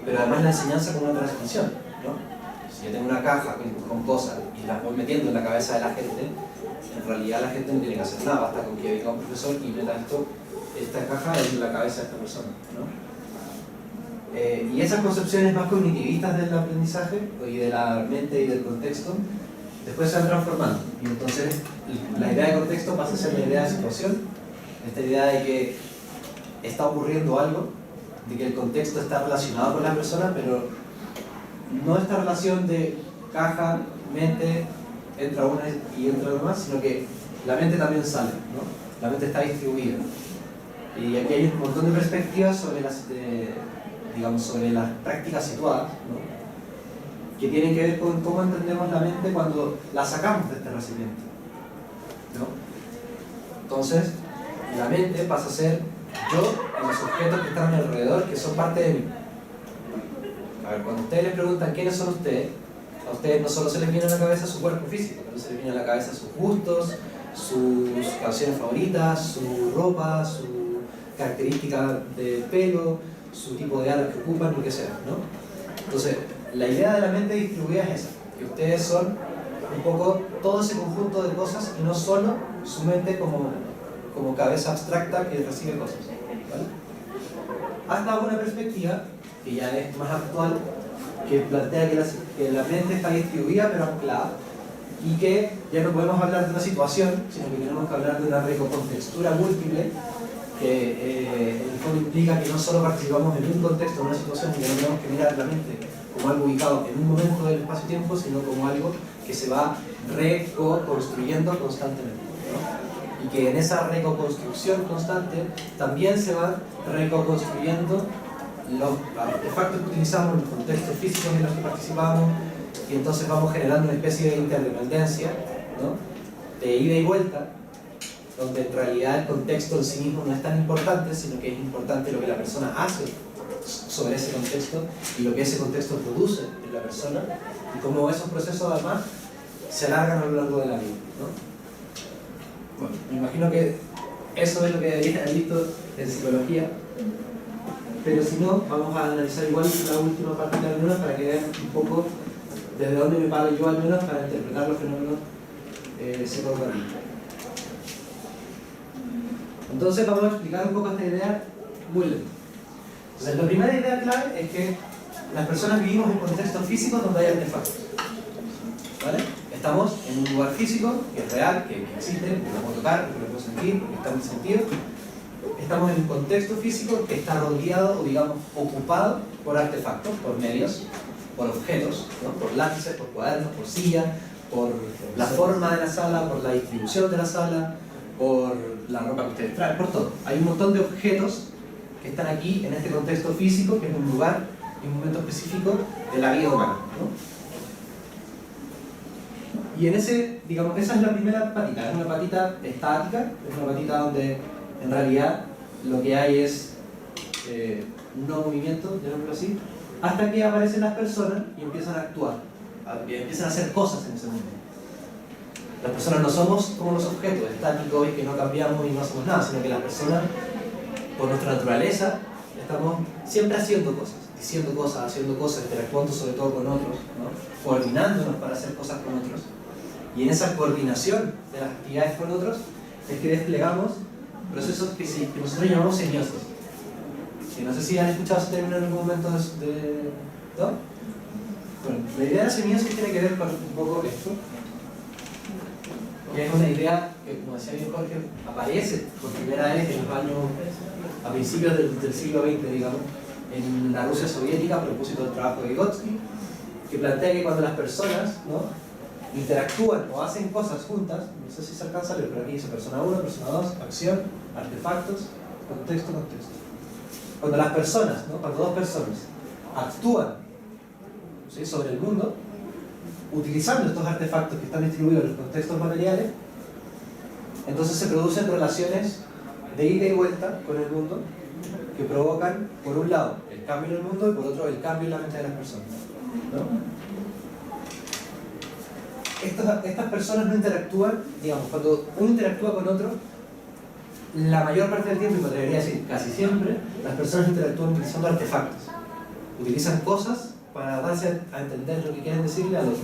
pero además la enseñanza como una transmisión, ¿no? Si yo tengo una caja con cosas y las voy metiendo en la cabeza de la gente, en realidad la gente no tiene que hacer nada, basta con que venga un profesor y meta esta caja en la cabeza de esta persona, ¿no? Y esas concepciones más cognitivistas del aprendizaje y de la mente y del contexto después se van transformando, y entonces la idea de contexto pasa a ser la idea de situación, esta idea de que está ocurriendo algo, de que el contexto está relacionado con la persona, pero no esta relación de caja, mente, entra una y entra una más, sino que la mente también sale, ¿no? La mente está distribuida. Y aquí hay un montón de perspectivas sobre digamos, sobre las prácticas situadas, ¿no? Que tienen que ver con cómo entendemos la mente cuando la sacamos de este recipiente, ¿no? Entonces, la mente pasa a ser yo en los objetos que están a mi alrededor, que son parte de mí. A ver, cuando ustedes les preguntan quiénes son ustedes, a ustedes no solo se les viene a la cabeza su cuerpo físico, pero se les viene a la cabeza sus gustos, sus canciones favoritas, su ropa, su característica de pelo, su tipo de alas que ocupan, lo que sea, ¿no? Entonces, la idea de la mente distribuida es esa, que ustedes son un poco todo ese conjunto de cosas y no solo su mente como cabeza abstracta que recibe cosas, ¿vale? Hasta una perspectiva que ya es más actual, que plantea que la mente está distribuida pero anclada, y que ya no podemos hablar de una situación, sino que tenemos que hablar de una recontextura múltiple, que en el fondo implica que no solo participamos en un contexto, en una situación, y que no tenemos que mirar la mente como algo ubicado en un momento del espacio-tiempo, sino como algo que se va reconstruyendo constantemente, ¿no? Y que en esa reconstrucción constante también se van reconstruyendo los artefactos que utilizamos, los contextos físicos en los que participamos, y entonces vamos generando una especie de interdependencia, ¿no? De ida y vuelta, donde en realidad el contexto en sí mismo no es tan importante, sino que es importante lo que la persona hace sobre ese contexto y lo que ese contexto produce en la persona, y cómo esos procesos además se alargan a lo largo de la vida, ¿no? Bueno, me imagino que eso es lo que deberían haber visto en psicología, pero si no, vamos a analizar igual la última parte de al menos para que vean un poco desde dónde me paro yo al menos para interpretar los fenómenos psicoeducativos. Entonces vamos a explicar un poco esta idea muy lento. Entonces, la primera idea clave es que las personas vivimos en contextos físicos donde hay artefactos, ¿vale? Estamos en un lugar físico que es real, que existe, que lo puedo tocar, que lo puedo sentir, que está en mi sentido. Estamos en un contexto físico que está rodeado o, digamos, ocupado por artefactos, por medios, por objetos, ¿no? Por lápices, por cuadernos, por sillas, por la forma de la sala, por la distribución de la sala, por la ropa que ustedes traen, por todo. Hay un montón de objetos que están aquí en este contexto físico, que es un lugar y un momento específico de la vida humana, ¿no? Y en ese, digamos, esa es la primera patita, es una patita estática, es una patita donde en realidad lo que hay es un no movimiento, llamémoslo así, hasta que aparecen las personas y empiezan a actuar, empiezan a hacer cosas en ese momento. Las personas no somos como los objetos estáticos y que no cambiamos y no hacemos nada, sino que las personas, por nuestra naturaleza, estamos siempre haciendo cosas, diciendo cosas, haciendo cosas, interactuando sobre todo con otros, ¿no? Coordinándonos para hacer cosas con otros. Y en esa coordinación de las actividades con otros es que desplegamos procesos que nosotros llamamos semiosis. Que no sé si han escuchado ese término en algún momento ¿no? Bueno, la idea de la semiosis tiene que ver con un poco esto, que es una idea que, como decía bien Jorge, aparece por primera vez en los años, a principios del siglo XX, digamos, en la Rusia soviética a propósito del trabajo de Vygotsky, que plantea que cuando las personas, ¿no?, interactúan o hacen cosas juntas, no sé si se alcanza a ver, pero aquí dice persona 1, persona 2, acción, artefactos, contexto, contexto. Cuando las personas, ¿no?, cuando dos personas actúan, ¿sí?, sobre el mundo, utilizando estos artefactos que están distribuidos en los contextos materiales, entonces se producen relaciones de ida y vuelta con el mundo que provocan, por un lado, el cambio en el mundo y por otro, el cambio en la mente de las personas, ¿no? Estas personas no interactúan, digamos, cuando uno interactúa con otro, la mayor parte del tiempo, y me atrevería a decir casi siempre, las personas interactúan utilizando artefactos. Utilizan cosas para darse a entender lo que quieren decirle al otro,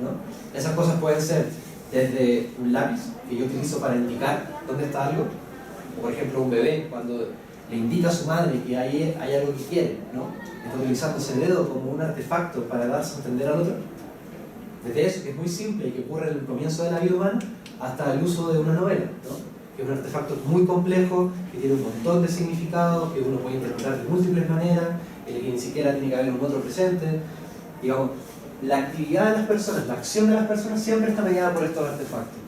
¿no? Esas cosas pueden ser desde un lápiz que yo utilizo para indicar dónde está algo, o por ejemplo un bebé cuando le indica a su madre que hay algo que quiere, ¿no? Está utilizando ese dedo como un artefacto para darse a entender al otro. Desde eso, que es muy simple y que ocurre en el comienzo de la vida humana, hasta el uso de una novela, ¿no? Que es un artefacto muy complejo, que tiene un montón de significados, que uno puede interpretar de múltiples maneras, que ni siquiera tiene que haber un otro presente. Digamos, la actividad de las personas, la acción de las personas siempre está mediada por estos artefactos.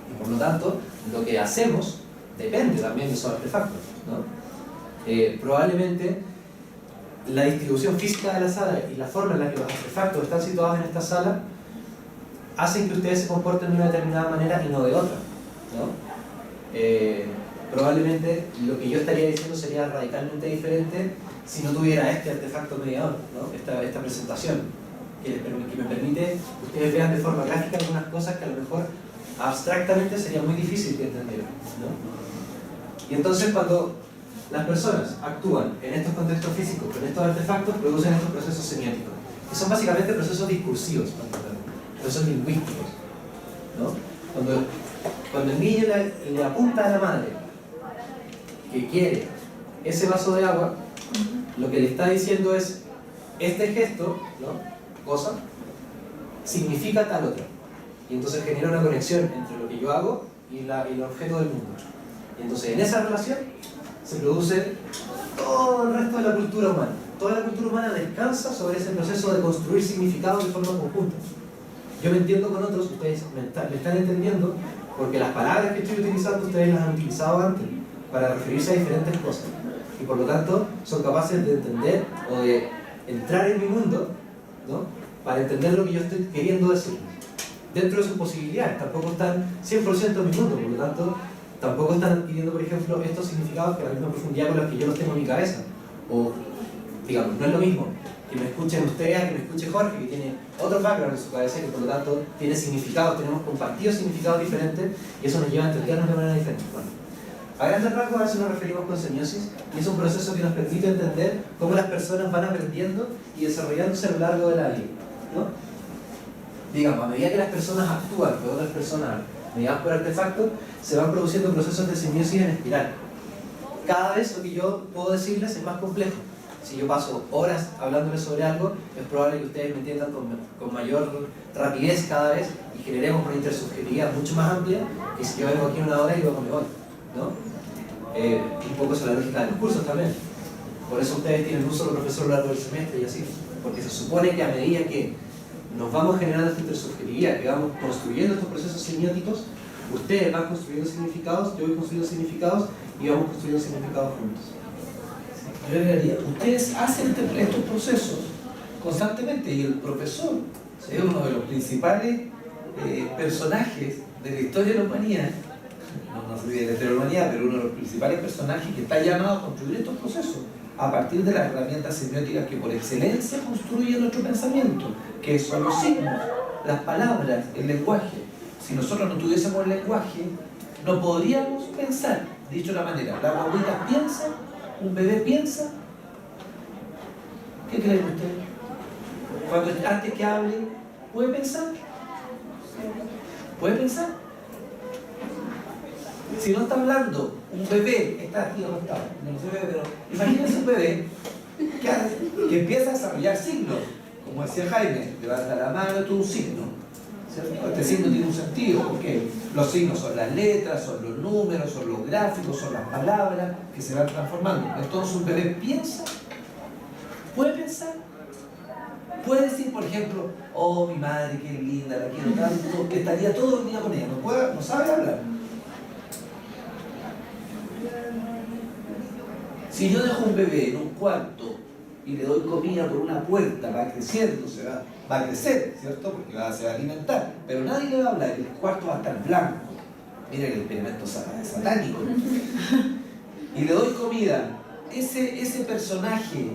Y por lo tanto, lo que hacemos depende también de esos artefactos, ¿no? Probablemente la distribución física de la sala y la forma en la que los artefactos están situados en esta sala hacen que ustedes se comporten de una determinada manera y no de otra, ¿no? Probablemente lo que yo estaría diciendo sería radicalmente diferente si no tuviera este artefacto mediador, ¿no? Esta presentación que me permite que ustedes vean de forma gráfica algunas cosas que a lo mejor abstractamente sería muy difícil de entender, ¿no? Y entonces cuando las personas actúan en estos contextos físicos con estos artefactos, producen estos procesos semióticos, que son básicamente procesos discursivos, procesos lingüísticos, ¿no? Cuando el niño le apunta a la madre que quiere ese vaso de agua, lo que le está diciendo es, este gesto, ¿no? Cosa, significa tal otra. Y entonces genera una conexión entre lo que yo hago y el objeto del mundo. Y entonces en esa relación se produce todo el resto de la cultura humana. Toda la cultura humana descansa sobre ese proceso de construir significados de forma conjunta. Yo me entiendo con otros, ustedes me están entendiendo, porque las palabras que estoy utilizando ustedes las han utilizado antes para referirse a diferentes cosas. Y por lo tanto son capaces de entender o de entrar en mi mundo, ¿no? Para entender lo que yo estoy queriendo decir. Dentro de sus posibilidades, tampoco están 100% en mi mundo, por lo tanto tampoco están adquiriendo, por ejemplo, estos significados que a la misma profundidad con los que yo los tengo en mi cabeza. O, digamos, no es lo mismo que me escuchen ustedes a que me escuche Jorge, que tiene otro background en su cabeza y que por lo tanto tiene significados, tenemos compartidos significados diferentes y eso nos lleva a entendernos de manera diferente. Bueno, a grandes rasgos a eso nos referimos con semiosis y es un proceso que nos permite entender cómo las personas van aprendiendo y desarrollándose a lo largo de la vida, ¿no? Digamos, a medida que las personas actúan con otras personas mediadas por artefactos, se van produciendo procesos de semiosis en espiral. Cada vez lo que yo puedo decirles es más complejo. Si yo paso horas hablándoles sobre algo, es probable que ustedes me entiendan con mayor rapidez cada vez y generemos una intersubjetividad mucho más amplia que si yo vengo aquí una hora y luego me voy, ¿no? Un poco esa es la lógica de los cursos también. Por eso ustedes tienen un solo profesor a lo largo del semestre y así. Porque se supone que a medida que nos vamos generando esta intersubjetividad, que vamos construyendo estos procesos semióticos, ustedes van construyendo significados, yo voy construyendo significados y vamos construyendo significados juntos. Yo agregaría, ustedes hacen estos procesos constantemente y el profesor es uno de los principales personajes de la historia de la humanidad, no sé si de la historia de la humanidad, pero uno de los principales personajes que está llamado a construir estos procesos a partir de las herramientas semióticas que por excelencia construyen nuestro pensamiento, que son los signos, las palabras, el lenguaje. Si nosotros no tuviésemos el lenguaje, no podríamos pensar. Dicho de la manera, la guaguita piensa, un bebé piensa. ¿Qué creen ustedes? Cuando antes que hable, ¿puede pensar? ¿Puede pensar? Si no está hablando, un bebé está aquí acostado, no se ve, pero imagínense un bebé que empieza a desarrollar signos, como decía Jaime, levanta la mano, todo un signo, ¿cierto? Este signo tiene un sentido, porque los signos son las letras, son los números, son los gráficos, son las palabras que se van transformando. Entonces un bebé piensa, puede pensar, puede decir, por ejemplo, oh, mi madre, qué linda, la quiero tanto, que estaría todo el día con ella, no sabe hablar. Si yo dejo un bebé en un cuarto y le doy comida por una puerta, va creciendo, va a crecer, ¿cierto? Porque se va a alimentar, pero nadie le va a hablar, el cuarto va a estar blanco. Miren el experimento satánico. Y le doy comida, ese personaje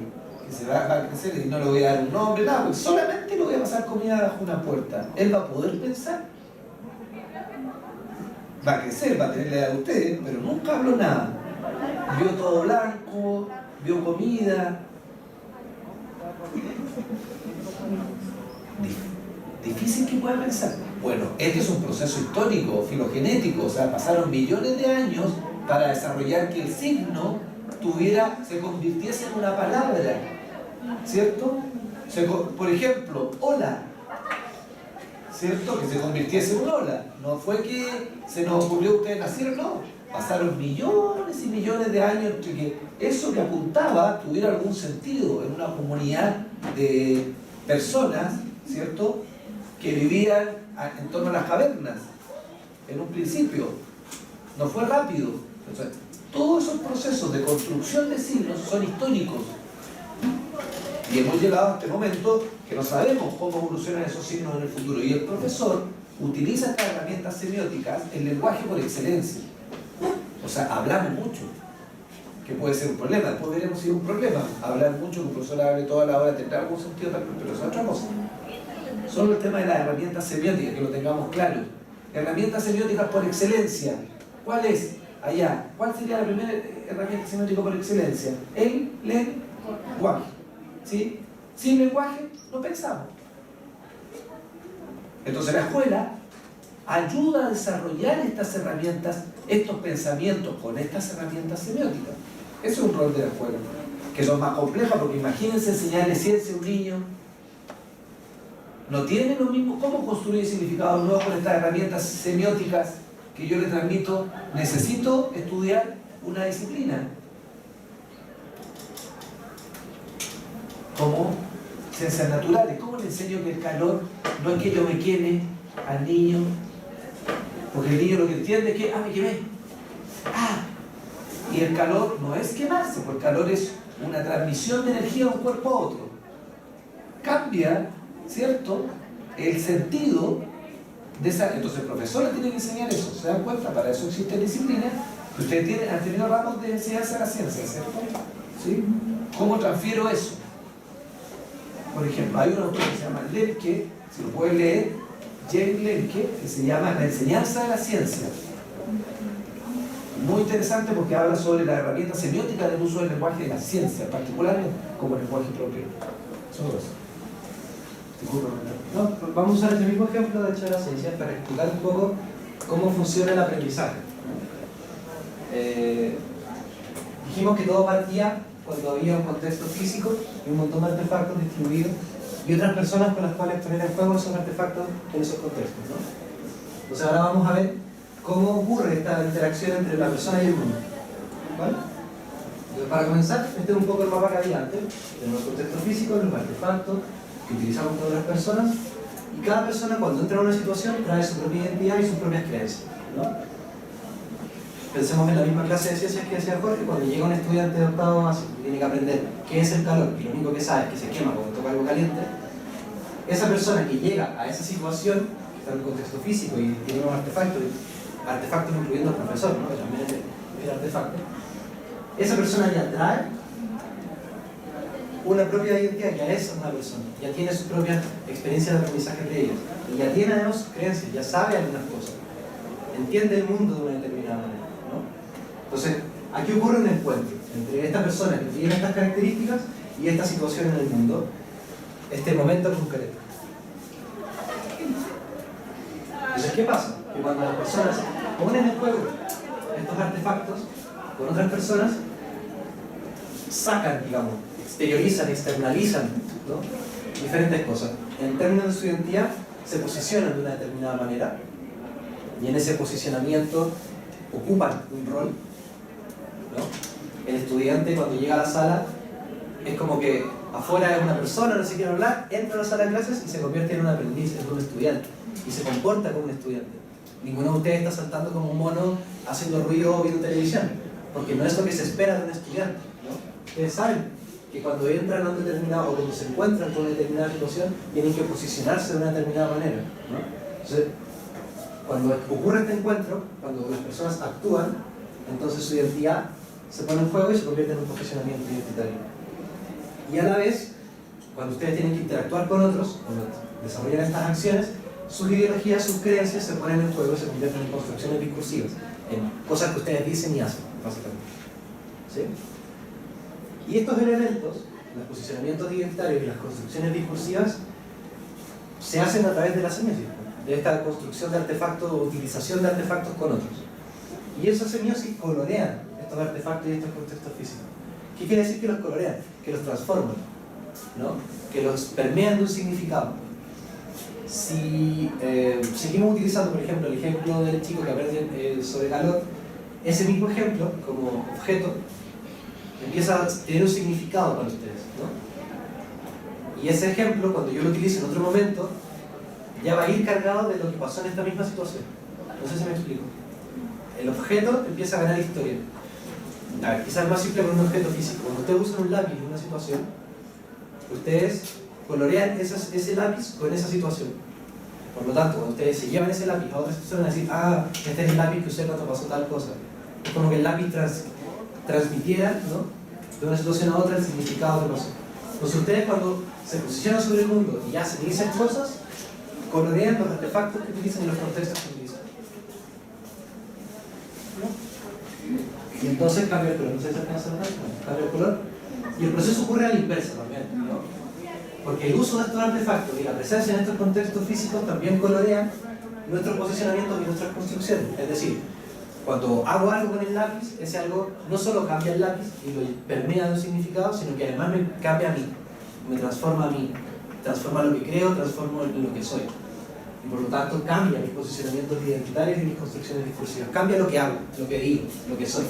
que se va a crecer, y no le voy a dar un nombre, nada, porque solamente le voy a pasar comida bajo una puerta. Él va a poder pensar, va a crecer, va a tener la edad de ustedes, pero nunca habló nada. Vio todo blanco, vio comida. Difícil que pueda pensar. Bueno, este es un proceso histórico, filogenético, o sea, pasaron millones de años para desarrollar que el signo se convirtiese en una palabra, ¿cierto? Por ejemplo, hola, ¿cierto? Que se convirtiese en un hola. No fue que se nos ocurrió ustedes nacieron, no. Pasaron millones y millones de años entre que eso que apuntaba tuviera algún sentido en una comunidad de personas, ¿cierto?, que vivían en torno a las cavernas, en un principio. No fue rápido. Entonces, todos esos procesos de construcción de signos son históricos. Y hemos llegado a este momento que no sabemos cómo evolucionan esos signos en el futuro. Y el profesor utiliza estas herramientas semióticas, el lenguaje por excelencia. O sea, hablamos mucho, que puede ser un problema. Después veremos si es un problema. Hablar mucho, que un profesor hable toda la hora, tendrá algún sentido también, pero eso es otra cosa. Solo el tema de las herramientas semióticas, que lo tengamos claro. Herramientas semióticas por excelencia. ¿Cuál es? Allá. ¿Cuál sería la primera herramienta semiótica por excelencia? El lenguaje. ¿Sí? Sin lenguaje no pensamos. Entonces la escuela ayuda a desarrollar estas herramientas, estos pensamientos con estas herramientas semióticas. Ese es un rol de la escuela, que son más complejas, porque imagínense enseñarle ciencia a un niño. No tiene lo mismo. ¿Cómo construir significados nuevos con estas herramientas semióticas que yo le transmito? Necesito estudiar una disciplina. Como ciencias naturales. ¿Cómo le enseño que el calor no es que yo me queme al niño? Porque el niño lo que entiende es que, me quemé. Y el calor no es quemarse, porque el calor es una transmisión de energía de un cuerpo a otro. Cambia, ¿cierto?, el sentido de esa. Entonces el profesor le tiene que enseñar eso. ¿Se dan cuenta? Para eso existen disciplinas. Ustedes han tenido ramos de enseñanza de la ciencia, ¿cierto? ¿Sí? ¿Cómo transfiero eso? Por ejemplo, hay un autor que se llama Lemke, si lo pueden leer, James Lemke, que se llama La enseñanza de la ciencia. Muy interesante porque habla sobre la herramienta semiótica del uso del lenguaje de la ciencia, particularmente como lenguaje propio. Solo eso. No, vamos a usar ese mismo ejemplo de hecho de la ciencia para explicar un poco cómo funciona el aprendizaje. Dijimos que todo partía cuando había un contexto físico y un montón de artefactos distribuidos y otras personas con las cuales poner en juego esos artefactos en esos contextos, ¿no? Entonces ahora vamos a ver cómo ocurre esta interacción entre la persona y el mundo, ¿vale? Entonces, para comenzar, este es un poco el mapa que había antes. Tenemos el contexto físico, los artefactos que utilizamos todas las personas, y cada persona cuando entra en una situación trae su propia identidad y sus propias creencias, ¿no? Pensemos en la misma clase de ciencias que decía Jorge. Cuando llega un estudiante de octavo básico y tiene que aprender qué es el calor, y lo único que sabe es que se quema cuando toca algo caliente, esa persona que llega a esa situación, que está en un contexto físico y tiene unos artefactos incluyendo al profesor, ¿no?, que también es el artefacto, esa persona ya trae una propia identidad, ya es una persona, ya tiene su propia experiencia de aprendizaje de ellos, y ya tiene además sus creencias, ya sabe algunas cosas, entiende el mundo de una determinada manera, ¿no? Entonces, aquí ocurre un encuentro entre esta persona que tiene estas características y esta situación en el mundo, este momento concreto. Entonces, ¿qué pasa? Que cuando las personas ponen en juego estos artefactos con otras personas, sacan, digamos, exteriorizan, externalizan, ¿no?, diferentes cosas. En términos de su identidad, se posicionan de una determinada manera y en ese posicionamiento ocupan un rol, ¿no? El estudiante cuando llega a la sala es como que afuera es una persona, no se quiere hablar, entra a la sala de clases y se convierte en un aprendiz, en un estudiante, y se comporta como un estudiante. Ninguno de ustedes está saltando como un mono haciendo ruido o viendo televisión, porque no es lo que se espera de un estudiante, ¿no? Ustedes saben que cuando entran a un determinado, o cuando se encuentran con una determinada situación, tienen que posicionarse de una determinada manera, ¿no? Entonces, cuando ocurre este encuentro, cuando las personas actúan, entonces su identidad se pone en juego y se convierte en un posicionamiento identitario. Y a la vez, cuando ustedes tienen que interactuar con otros, cuando desarrollan estas acciones, sus ideologías, sus creencias se ponen en juego y se convierten en construcciones discursivas, en cosas que ustedes dicen y hacen, básicamente. ¿Sí? Y estos elementos, los posicionamientos identitarios y las construcciones discursivas, se hacen a través de la semiosis, de esta construcción de artefactos, utilización de artefactos con otros. Y esa semiosis colorean estos artefactos y estos contextos físicos. ¿Qué quiere decir que los colorean? Que los transforman, ¿no? Que los permean de un significado. Si seguimos utilizando, por ejemplo, el ejemplo del chico que aprende sobre calor, ese mismo ejemplo, como objeto, empieza a tener un significado para ustedes, ¿no? Y ese ejemplo, cuando yo lo utilice en otro momento, ya va a ir cargado de lo que pasó en esta misma situación. No sé si me explico. El objeto empieza a ganar historia. A ver, quizás es más simple con un objeto físico. Cuando ustedes usan un lápiz en una situación, ustedes colorean ese lápiz con esa situación. Por lo tanto, cuando ustedes se llevan ese lápiz a otra situación, van a decir, ah, este es el lápiz que usé cuando pasó tal cosa. Es como que el lápiz transmitiera, ¿no?, de una situación a otra el significado que pasó. Entonces ustedes, cuando se posicionan sobre el mundo y hacen esas cosas, colorean los artefactos que utilizan y los contextos que utilizan. ¿No? Y entonces cambia el color. No sé si se alcanza a ver, cambia el color. Y el proceso ocurre a la inversa también, ¿no? Porque el uso de estos artefactos y la presencia en estos contextos físicos también colorean nuestros posicionamientos y nuestras construcciones. Es decir, cuando hago algo con el lápiz, ese algo no solo cambia el lápiz y lo permea de un significado, sino que además me cambia a mí, me transforma a mí, transforma lo que creo, transforma lo que soy. Y por lo tanto cambia mis posicionamientos identitarios y mis construcciones discursivas. Cambia lo que hago, lo que digo, lo que soy.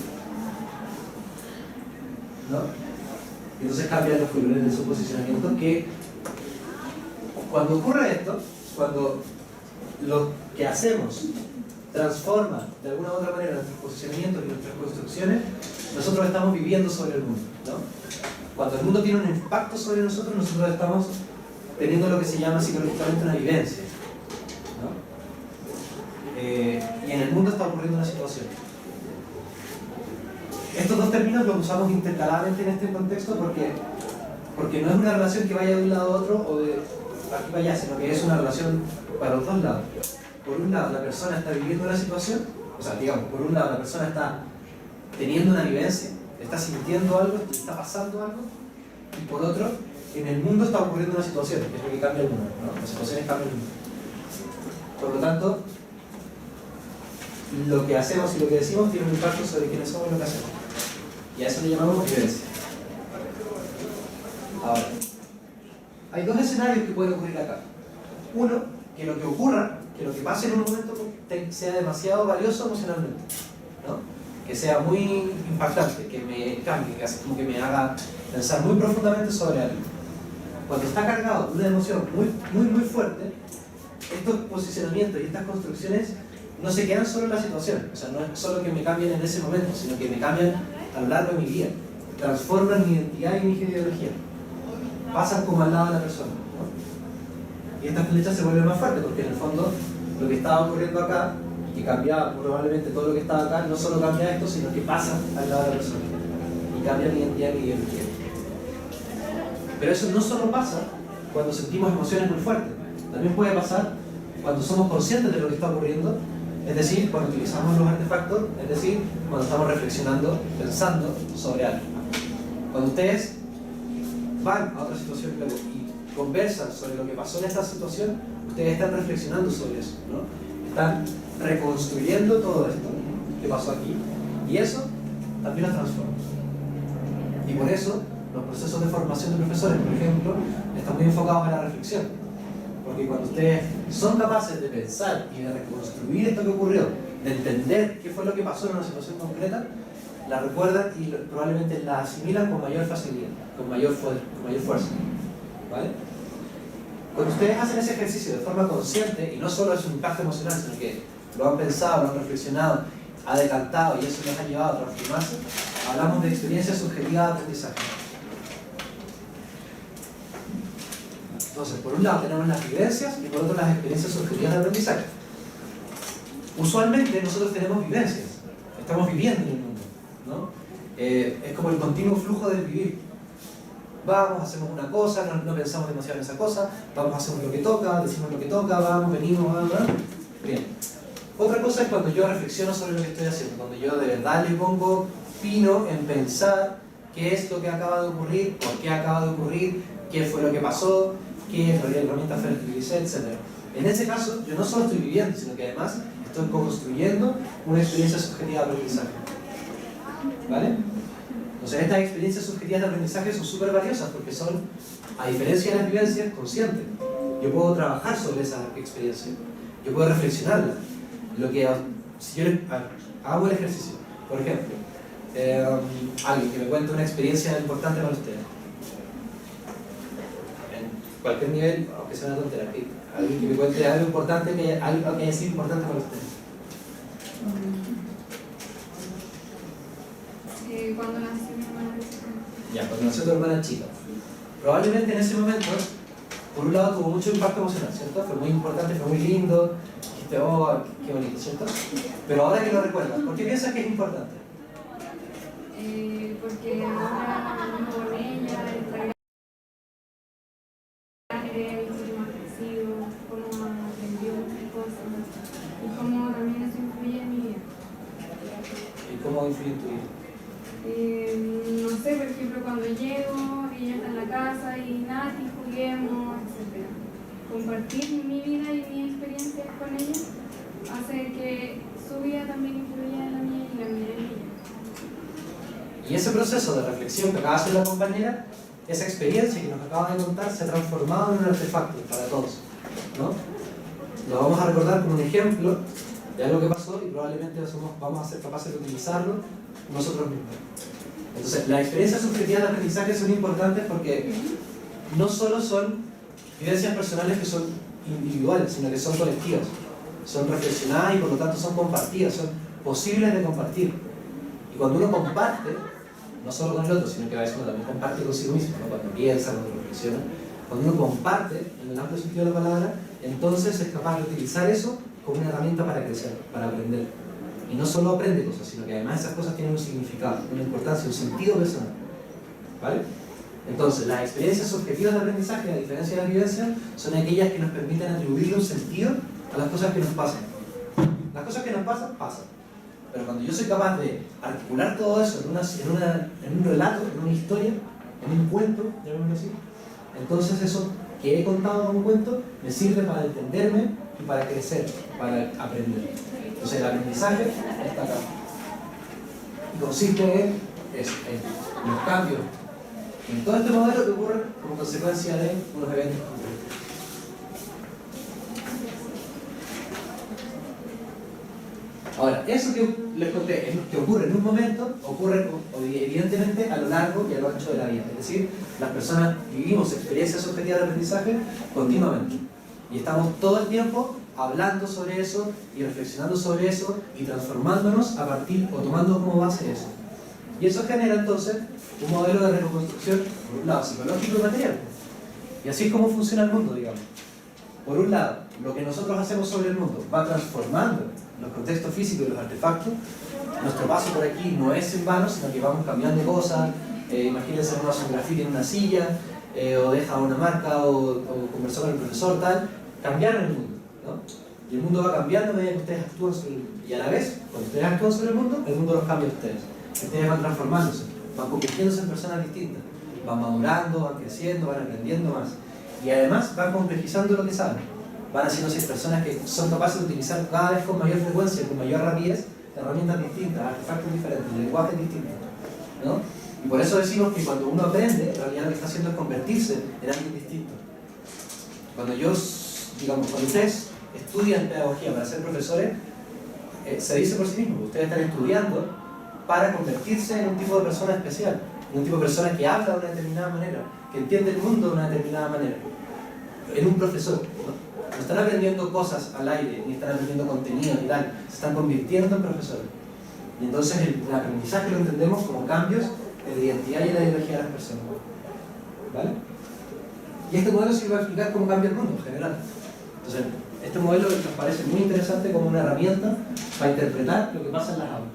¿No? Y entonces cambian los colores de su posicionamiento, que cuando ocurre esto, cuando lo que hacemos transforma de alguna u otra manera nuestros posicionamientos y nuestras construcciones, nosotros estamos viviendo sobre el mundo, ¿no? Cuando el mundo tiene un impacto sobre nosotros, nosotros estamos teniendo lo que se llama psicológicamente una vivencia, ¿no? Y en el mundo está ocurriendo una situación. Estos dos términos los usamos intercaladamente en este contexto porque no es una relación que vaya de un lado a otro o de aquí para allá, sino que es una relación para los dos lados. Por un lado, la persona está viviendo una situación, o sea, digamos, por un lado la persona está teniendo una vivencia, está sintiendo algo, está pasando algo, y por otro, en el mundo está ocurriendo una situación, que es lo que cambia el mundo, ¿no? Las situaciones cambian el mundo. Por lo tanto, lo que hacemos y lo que decimos tiene un impacto sobre quiénes somos y lo que hacemos. Y a eso le llamamos vivencia. Ahora, hay dos escenarios que pueden ocurrir acá. Uno, que lo que ocurra, que lo que pase en un momento sea demasiado valioso emocionalmente, ¿no? Que sea muy impactante, que me cambie, que así como que me haga pensar muy profundamente sobre algo. Cuando está cargado de una emoción muy fuerte, estos posicionamientos y estas construcciones no se quedan solo en la situación, o sea, no es solo que me cambien en ese momento, sino que me cambian a lo largo de mi vida, transforman mi identidad y mi ideología, pasan como al lado de la persona, ¿no? Y esta flecha se vuelve más fuerte porque en el fondo lo que estaba ocurriendo acá, que cambiaba probablemente todo lo que estaba acá, no solo cambia esto, sino que pasa al lado de la persona y cambia mi identidad y mi ideología. Pero eso no solo pasa cuando sentimos emociones muy fuertes, también puede pasar cuando somos conscientes de lo que está ocurriendo, es decir, cuando utilizamos los artefactos, es decir, cuando estamos reflexionando, pensando sobre algo. Cuando ustedes van a otra situación luego y conversan sobre lo que pasó en esta situación, ustedes están reflexionando sobre eso, ¿no? Están reconstruyendo todo esto que pasó aquí, y eso también los transforma. Y por eso los procesos de formación de profesores, por ejemplo, están muy enfocados en la reflexión. Porque cuando ustedes son capaces de pensar y de reconstruir esto que ocurrió, de entender qué fue lo que pasó en una situación concreta, la recuerdan y probablemente la asimilan con mayor facilidad, con mayor fuerza. ¿Vale? Cuando ustedes hacen ese ejercicio de forma consciente, y no solo es un impacto emocional, sino que lo han pensado, lo han reflexionado, ha decantado y eso les ha llevado a transformarse, hablamos de experiencia subjetiva de aprendizaje. Entonces, por un lado tenemos las vivencias y por otro las experiencias subjetivas de aprendizaje. Usualmente nosotros tenemos vivencias, estamos viviendo en el mundo, ¿no? Es como el continuo flujo del vivir. Vamos, hacemos una cosa, no pensamos demasiado en esa cosa, vamos, hacemos lo que toca, decimos lo que toca, vamos, venimos, vamos. Bien. Otra cosa es cuando yo reflexiono sobre lo que estoy haciendo, cuando yo de verdad le pongo pino en pensar qué es lo que acaba de ocurrir, por qué acaba de ocurrir, qué fue lo que pasó, qué herramientas utilicé, etc. En ese caso, yo no solo estoy viviendo, sino que además estoy construyendo una experiencia subjetiva de aprendizaje. ¿Vale? Entonces, estas experiencias subjetivas de aprendizaje son súper valiosas porque son, a diferencia de las vivencias, conscientes. Yo puedo trabajar sobre esa experiencia, yo puedo reflexionarla. Lo que, si yo hago el ejercicio, por ejemplo, alguien que me cuente una experiencia importante para ustedes, en cualquier nivel, aunque sea una tontera, alguien que me cuente algo importante, algo que haya sido importante para ustedes. Cuando nació mi hermana chica. Ya, cuando nació tu hermana chica. Probablemente en ese momento, por un lado tuvo mucho impacto emocional, ¿cierto? Fue muy importante, fue muy lindo, dijiste, oh, qué bonito, ¿cierto? Pero ahora que lo recuerdas, ¿por qué piensas que es importante? Porque ahora vivo con ella, está grande, mucho más crecido, cómo aprendió muchas cosas y cómo también eso influye en mi vida. ¿Y cómo influye en tu vida? No sé, por ejemplo, cuando llego, ella está en la casa y Nati, juguemos, etc. Compartir mi vida y mis experiencias con ella hace que su vida también influya en la mía y la mía en ella. Y ese proceso de reflexión que acaba de hacer la compañera, esa experiencia que nos acaba de contar, se ha transformado en un artefacto para todos, ¿no? Lo vamos a recordar como un ejemplo de algo que pasó y probablemente vamos a ser capaces de utilizarlo nosotros mismos. Entonces, las experiencias subjetivas de aprendizaje son importantes porque no solo son vivencias personales que son individuales, sino que son colectivas, son reflexionadas y por lo tanto son compartidas, son posibles de compartir. Y cuando uno comparte, no solo con el otro, sino que a veces uno también comparte consigo mismo, ¿no? Cuando piensa, cuando reflexiona, cuando uno comparte, en el amplio sentido de la palabra, entonces es capaz de utilizar eso como una herramienta para crecer, para aprender. Y no solo aprende cosas, sino que además esas cosas tienen un significado, una importancia, un sentido personal. ¿Vale? Entonces, las experiencias subjetivas de aprendizaje, a diferencia de las vivencias, son aquellas que nos permiten atribuirle un sentido a las cosas que nos pasan. Las cosas que nos pasan, pasan. Pero cuando yo soy capaz de articular todo eso en un relato, en una historia, en un cuento, llamémoslo así, entonces eso que he contado como un cuento me sirve para entenderme y para crecer, para aprender. Entonces el aprendizaje está acá. Y consiste en eso, en los cambios. En todo este modelo que ocurre como consecuencia de unos eventos concretos. Ahora, eso que les conté, que ocurre en un momento, ocurre evidentemente a lo largo y a lo ancho de la vida. Es decir, las personas vivimos experiencias subjetivas de aprendizaje continuamente. Y estamos todo el tiempo hablando sobre eso y reflexionando sobre eso y transformándonos a partir o tomando como base eso. Y eso genera entonces un modelo de reconstrucción, por un lado, psicológico y material. Y así es como funciona el mundo, digamos. Por un lado, lo que nosotros hacemos sobre el mundo va transformando los contextos físicos y los artefactos. Nuestro paso por aquí no es en vano, sino que vamos cambiando cosas. Imagínense uno hace un grafiti en una silla, o deja una marca, o conversó con el profesor, tal. Cambiaron el mundo, ¿no? Y el mundo va cambiando a medida que ustedes actúan sobre el mundo. Y a la vez, cuando ustedes actúan sobre el mundo los cambia a ustedes. Ustedes van transformándose, van convirtiéndose en personas distintas, van madurando, van creciendo, van aprendiendo más. Y además van complejizando lo que saben. Van haciéndose personas que son capaces de utilizar cada vez con mayor frecuencia, con mayor rapidez, herramientas distintas, artefactos diferentes, lenguajes distintos, ¿no? Y por eso decimos que cuando uno aprende, en realidad lo que está haciendo es convertirse en alguien distinto. Cuando ustedes estudian pedagogía para ser profesores, se dice por sí mismo, ustedes están estudiando para convertirse en un tipo de persona especial, en un tipo de persona que habla de una determinada manera, que entiende el mundo de una determinada manera, en un profesor, ¿no? No están aprendiendo cosas al aire, ni están aprendiendo contenido y tal, se están convirtiendo en profesores. Y entonces el aprendizaje lo entendemos como cambios en la identidad y en la ideología de las personas. ¿Vale? Y este modelo sirve a explicar cómo cambia el mundo en general. Entonces, este modelo nos parece muy interesante como una herramienta para interpretar lo que pasa en las aulas.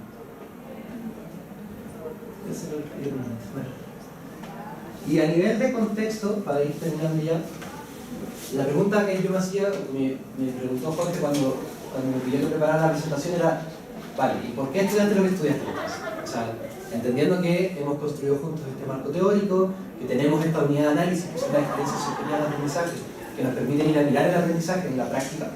Y a nivel de contexto, para ir terminando ya, la pregunta que yo me hacía, me preguntó Jorge cuando me pidió que preparara la presentación era, vale, ¿y por qué estudiaste lo que estudiaste? O sea, entendiendo que hemos construido juntos este marco teórico, que tenemos esta unidad de análisis, que son las experiencias subjetivas de aprendizaje, que nos permiten ir a mirar el aprendizaje en la práctica.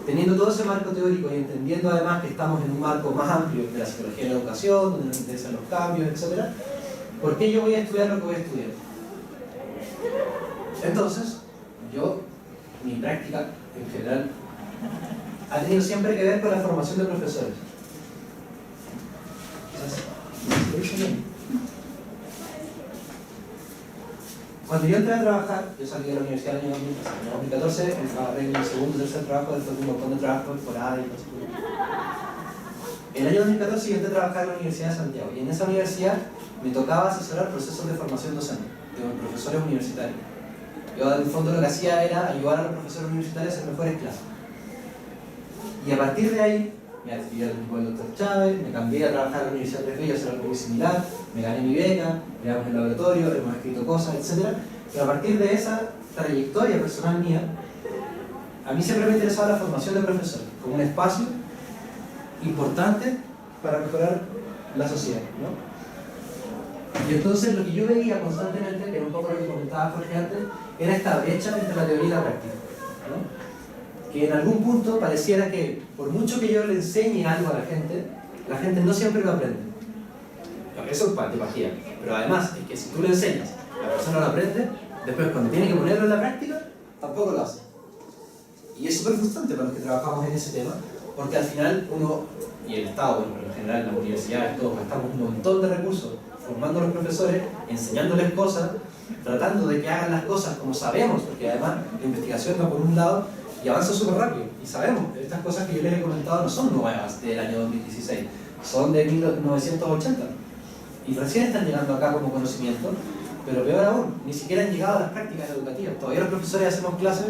Teniendo todo ese marco teórico y entendiendo además que estamos en un marco más amplio de la psicología de la educación, donde nos interesan los cambios, etc., ¿por qué yo voy a estudiar lo que voy a estudiar? Entonces, mi práctica en general ha tenido siempre que ver con la formación de profesores. Cuando yo entré a trabajar, yo salí de la universidad en el año 2014, trabajé en mi segundo y tercer trabajo, después de un montón de trabajo temporal y cosas por el estilo. En el año 2014 yo entré a trabajar en la Universidad de Santiago y en esa universidad me tocaba asesorar procesos de formación docente de profesores universitarios. Yo en el fondo lo que hacía era ayudar a los profesores universitarios a hacer mejores clases. Y a partir de ahí, me adquirí el doctor Chávez, me cambié a trabajar en la Universidad de Río, a hacer algo muy similar, me gané mi beca, creamos el laboratorio, hemos escrito cosas, etc. Pero a partir de esa trayectoria personal mía, a mí siempre me interesaba la formación de profesores como un espacio importante para mejorar la sociedad, ¿no? Y entonces lo que yo veía constantemente, que era un poco lo que comentaba Jorge antes, era esta brecha entre la teoría y la práctica, ¿no? Que en algún punto pareciera que por mucho que yo le enseñe algo a la gente no siempre lo aprende. Eso es parte de partida. Pero además es que si tú le enseñas, la persona lo aprende, después cuando tiene que ponerlo en la práctica, tampoco lo hace. Y es súper frustrante para los que trabajamos en ese tema, porque al final uno, y el Estado, bueno, en general las universidades, todos gastamos un montón de recursos formando a los profesores, enseñándoles cosas, tratando de que hagan las cosas como sabemos, porque además la investigación va por un lado y avanza súper rápido. Y sabemos, estas cosas que yo les he comentado no son nuevas del año 2016, son de 1980. Y recién están llegando acá como conocimiento, pero peor aún, ni siquiera han llegado a las prácticas educativas. Todavía los profesores hacemos clases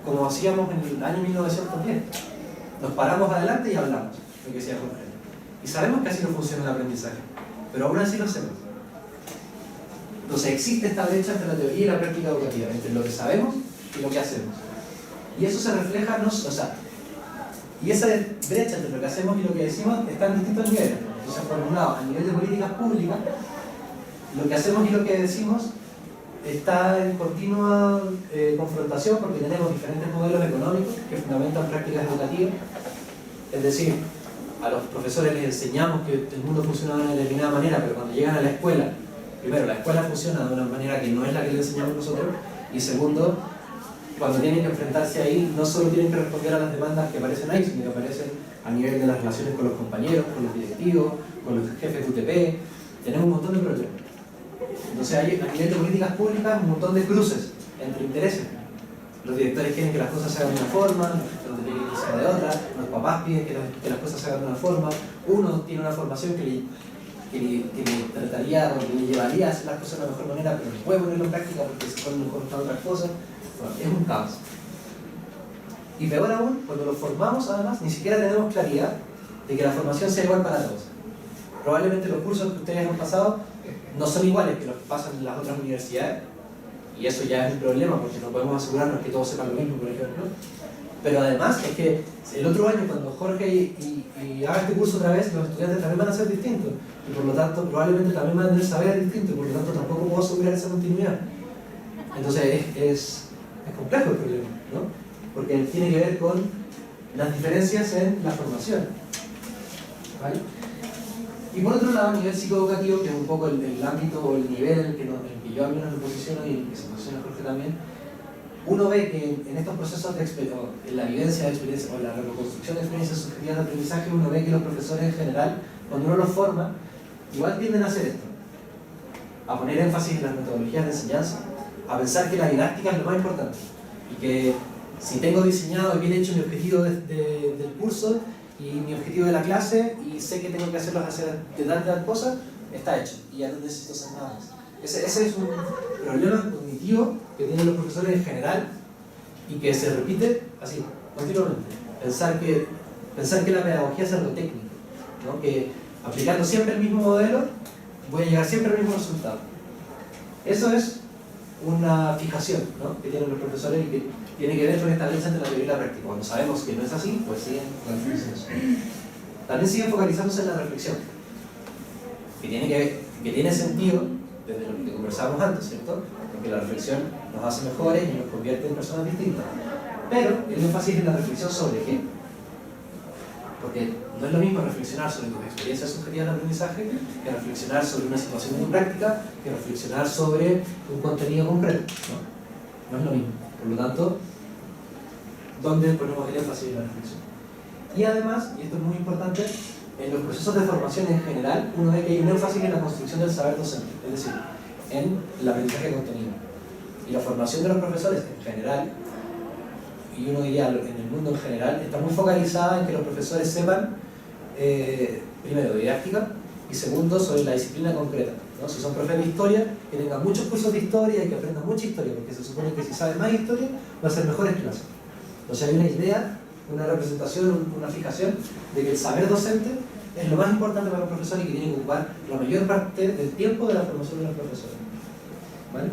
como hacíamos en el año 1910. Nos paramos adelante y hablamos, lo que decía Jorge. Y sabemos que así no funciona el aprendizaje, pero aún así lo hacemos. Entonces existe esta brecha entre la teoría y la práctica educativa, entre lo que sabemos y lo que hacemos. Y eso se refleja, y esa brecha entre lo que hacemos y lo que decimos está en distintos niveles. Entonces, por un lado, a nivel de políticas públicas, lo que hacemos y lo que decimos está en continua confrontación porque tenemos diferentes modelos económicos que fundamentan prácticas educativas. Es decir, a los profesores les enseñamos que el mundo funciona de una determinada manera, pero cuando llegan a la escuela, primero, la escuela funciona de una manera que no es la que les enseñamos nosotros, y segundo, cuando tienen que enfrentarse ahí, no solo tienen que responder a las demandas que aparecen ahí, sino que aparecen a nivel de las relaciones con los compañeros, con los directivos, con los jefes de UTP. Tenemos un montón de problemas. Entonces hay a nivel de políticas públicas un montón de cruces entre intereses. Los directores quieren que las cosas se hagan de una forma, los quieren que se hagan de otra, los papás piden que las cosas se hagan de una forma, uno tiene una formación que le trataría o que le llevaría a hacer las cosas de la mejor manera, pero no puede ponerlo en práctica porque se ponen mejor para otras cosas. Bueno, es un caos. Y peor aún, cuando lo formamos además, ni siquiera tenemos claridad de que la formación sea igual para todos. Probablemente los cursos que ustedes han pasado no son iguales que los que pasan en las otras universidades, y eso ya es un problema porque no podemos asegurarnos que todos sepan lo mismo, por ejemplo. Pero además es que el otro año, cuando Jorge y haga este curso otra vez, los estudiantes también van a ser distintos, y por lo tanto probablemente también van a tener saber distinto, y por lo tanto tampoco puedo asegurar esa continuidad. Entonces es complejo el problema, ¿no? Porque tiene que ver con las diferencias en la formación, ¿vale? Y por otro lado, a nivel psicoeducativo, que es un poco el ámbito o el nivel en el que yo al menos me posiciono y en el que se posiciona Jorge también, uno ve que en estos procesos en la vivencia de experiencia o la reconstrucción de experiencias subjetivas de aprendizaje, uno ve que los profesores en general, cuando uno los forma, igual tienden a hacer esto, a poner énfasis en las metodologías de enseñanza, a pensar que la didáctica es lo más importante y que si tengo diseñado y bien hecho mi objetivo del curso y mi objetivo de la clase y sé que tengo que hacer de tal cosa, está hecho y ya no necesito hacer nada más. Ese es un problema cognitivo que tienen los profesores en general y que se repite así, continuamente. Pensar que la pedagogía es algo técnico, ¿no? Que aplicando siempre el mismo modelo voy a llegar siempre al mismo resultado. Eso es una fijación, ¿no? Que tienen los profesores y que tiene que ver con esta brecha entre la teoría y la práctica. Cuando sabemos que no es así, pues siguen focalizándose en eso. También siguen focalizándose en la reflexión. que tiene sentido desde lo que conversábamos antes, ¿cierto? Porque la reflexión nos hace mejores y nos convierte en personas distintas. Pero el énfasis es en la reflexión sobre qué. Porque no es lo mismo reflexionar sobre tus experiencias subjetivas de aprendizaje que reflexionar sobre una situación muy práctica, que reflexionar sobre un contenido concreto, ¿no? No es lo mismo. Por lo tanto, ¿dónde ponemos el énfasis en la reflexión? Y además, y esto es muy importante, en los procesos de formación en general, uno ve que hay un énfasis en la construcción del saber docente, es decir, en el aprendizaje de contenido. Y la formación de los profesores en general, y uno diría en el mundo en general, está muy focalizada en que los profesores sepan, primero, didáctica, y segundo, sobre la disciplina concreta, ¿no? Si son profes de historia, que tengan muchos cursos de historia y que aprendan mucha historia, porque se supone que si saben más historia, va a ser mejores clases. Entonces hay una idea, una representación, una fijación de que el saber docente es lo más importante para los profesores y que tiene que ocupar la mayor parte del tiempo de la formación de los profesores. ¿Vale?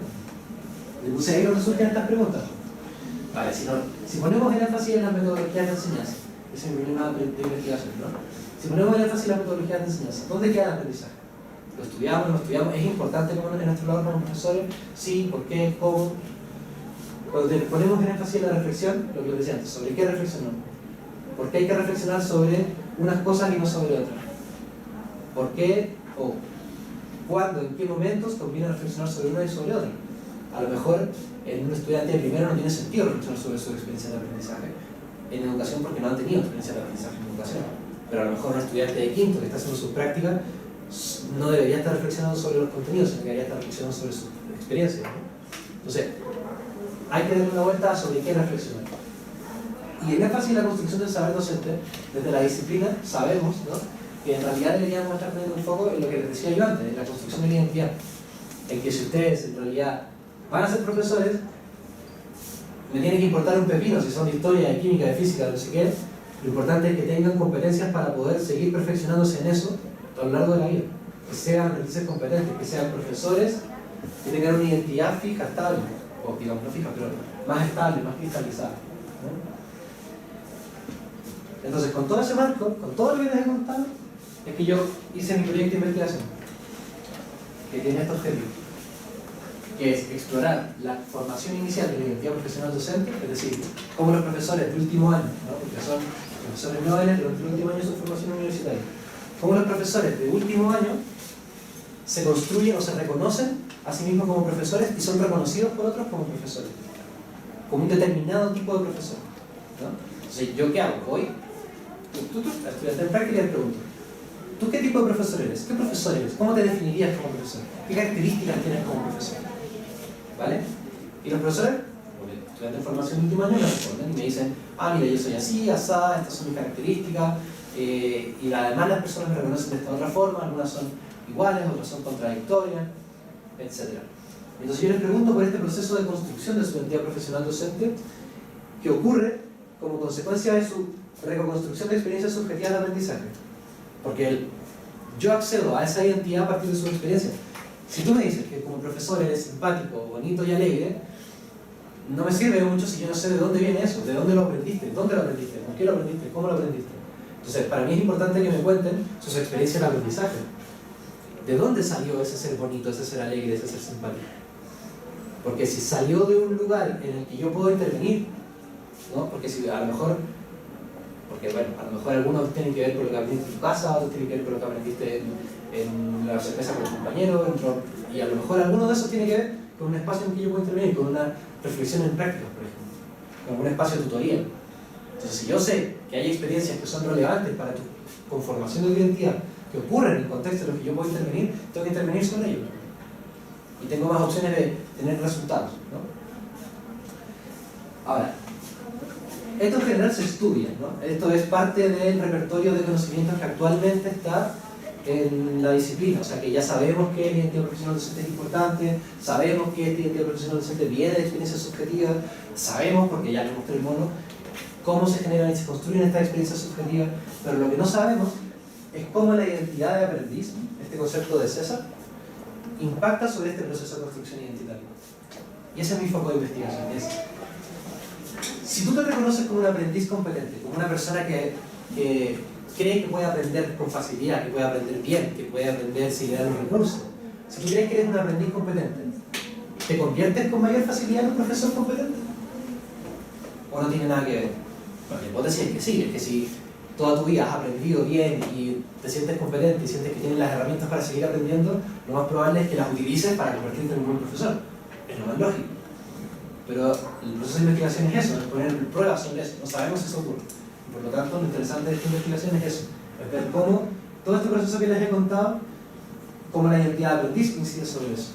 Le puse ahí donde surgen estas preguntas. Vale, si ponemos el énfasis en las metodologías de enseñanza, ese es mi problema de investigación, ¿no? Si ponemos el énfasis en las metodologías de enseñanza, ¿dónde queda el aprendizaje? ¿Lo estudiamos, no estudiamos? ¿Es importante como en nuestro lado como profesores? Sí, ¿por qué? ¿Cómo? Cuando ponemos el énfasis en la reflexión, lo que les decía antes, ¿sobre qué reflexionamos? ¿Por qué hay que reflexionar sobre unas cosas y no sobre otras? ¿Por qué o cuándo, en qué momentos conviene reflexionar sobre una y sobre otra? A lo mejor en un estudiante de primero no tiene sentido reflexionar sobre su experiencia de aprendizaje en educación porque no han tenido experiencia de aprendizaje en educación. Pero a lo mejor un estudiante de quinto que está haciendo sus prácticas no debería estar reflexionando sobre los contenidos, sino que debería estar reflexionando sobre su experiencia, ¿no? Entonces, hay que darle una vuelta sobre qué reflexionar. Y el énfasis en la construcción del saber docente, desde la disciplina, sabemos, ¿no?, que en realidad deberíamos estar poniendo un foco en lo que les decía yo antes, en la construcción de la identidad. En que si ustedes en realidad van a ser profesores, me tiene que importar un pepino si son de historia, de química, de física, de no sé qué. Lo importante es que tengan competencias para poder seguir perfeccionándose en eso a lo largo de la vida. Que sean aprendices competentes, que sean profesores, que tengan una identidad fija, estable, o digamos no fija, pero más estable, más cristalizada, ¿no? Entonces, con todo ese marco, con todo lo que les he contado, es que yo hice mi proyecto de investigación, que tiene este objetivo, que es explorar la formación inicial de la identidad profesional docente, es decir, cómo los profesores de último año, ¿no?, porque son profesores jóvenes durante el último año de su formación universitaria, cómo los profesores de último año se construyen o se reconocen a sí mismos como profesores y son reconocidos por otros como profesores, como un determinado tipo de profesor, ¿no? Entonces, ¿yo qué hago? Voy, tú, estudiante en práctica, y te pregunto, ¿tú qué tipo de profesor eres? ¿Qué profesor eres? ¿Cómo te definirías como profesor? ¿Qué características tienes como profesor? ¿Vale? Y los profesores, porque estudiantes de formación de último año, me responden y me dicen, ah, mira, yo soy así, asá, estas son mis características, y además las personas me reconocen de esta otra forma, algunas son iguales, otras son contradictorias, etc. Entonces yo les pregunto por este proceso de construcción de su identidad profesional docente que ocurre como consecuencia de su reconstrucción de experiencias subjetivas de aprendizaje. Porque yo accedo a esa identidad a partir de su experiencia. Si tú me dices que como profesor eres simpático, bonito y alegre, no me sirve mucho si yo no sé de dónde viene eso, de dónde lo aprendiste, por qué lo aprendiste, cómo lo aprendiste. Entonces, para mí es importante que me cuenten sus experiencias de aprendizaje. ¿De dónde salió ese ser bonito, ese ser alegre, ese ser simpático? Porque si salió de un lugar en el que yo puedo intervenir, ¿no? Porque si a lo mejor, a lo mejor algunos tienen que ver con lo que aprendiste en tu casa, otros tienen que ver con lo que aprendiste en la cerveza con tus compañeros, y a lo mejor alguno de esos tiene que ver con un espacio en el que yo puedo intervenir, con una reflexión en prácticas, por ejemplo, con un espacio de tutoría. Entonces, si yo sé que hay experiencias que son relevantes para tu conformación de identidad, que ocurren en el contexto en el que yo puedo intervenir, tengo que intervenir sobre ello. Y tengo más opciones de tener resultados, ¿no? Ahora, esto en general se estudia, ¿no? Esto es parte del repertorio de conocimientos que actualmente está en la disciplina, o sea que ya sabemos que la identidad profesional docente es importante, sabemos que esta identidad profesional docente viene de experiencias subjetivas, sabemos, porque ya le mostré el mono, cómo se generan y se construyen estas experiencias subjetivas, pero lo que no sabemos es cómo la identidad de aprendiz, este concepto de César, impacta sobre este proceso de construcción identitaria. Y ese es mi foco de investigación. Si tú te reconoces como un aprendiz competente, como una persona que cree que puede aprender con facilidad, que puede aprender bien, que puede aprender si le dan los recursos. Si tú crees que eres un aprendiz competente, ¿te conviertes con mayor facilidad en un profesor competente? ¿O no tiene nada que ver? Bueno, la hipótesis es que sí, es que si toda tu vida has aprendido bien y te sientes competente y sientes que tienes las herramientas para seguir aprendiendo, lo más probable es que las utilices para convertirte en un buen profesor. Es lo más lógico. Pero el proceso de investigación es eso, es poner pruebas sobre eso. No sabemos si eso ocurre. Por lo tanto, lo interesante de esta investigación es eso, es ver cómo todo este proceso que les he contado, cómo la identidad de aprendiz incide sobre eso.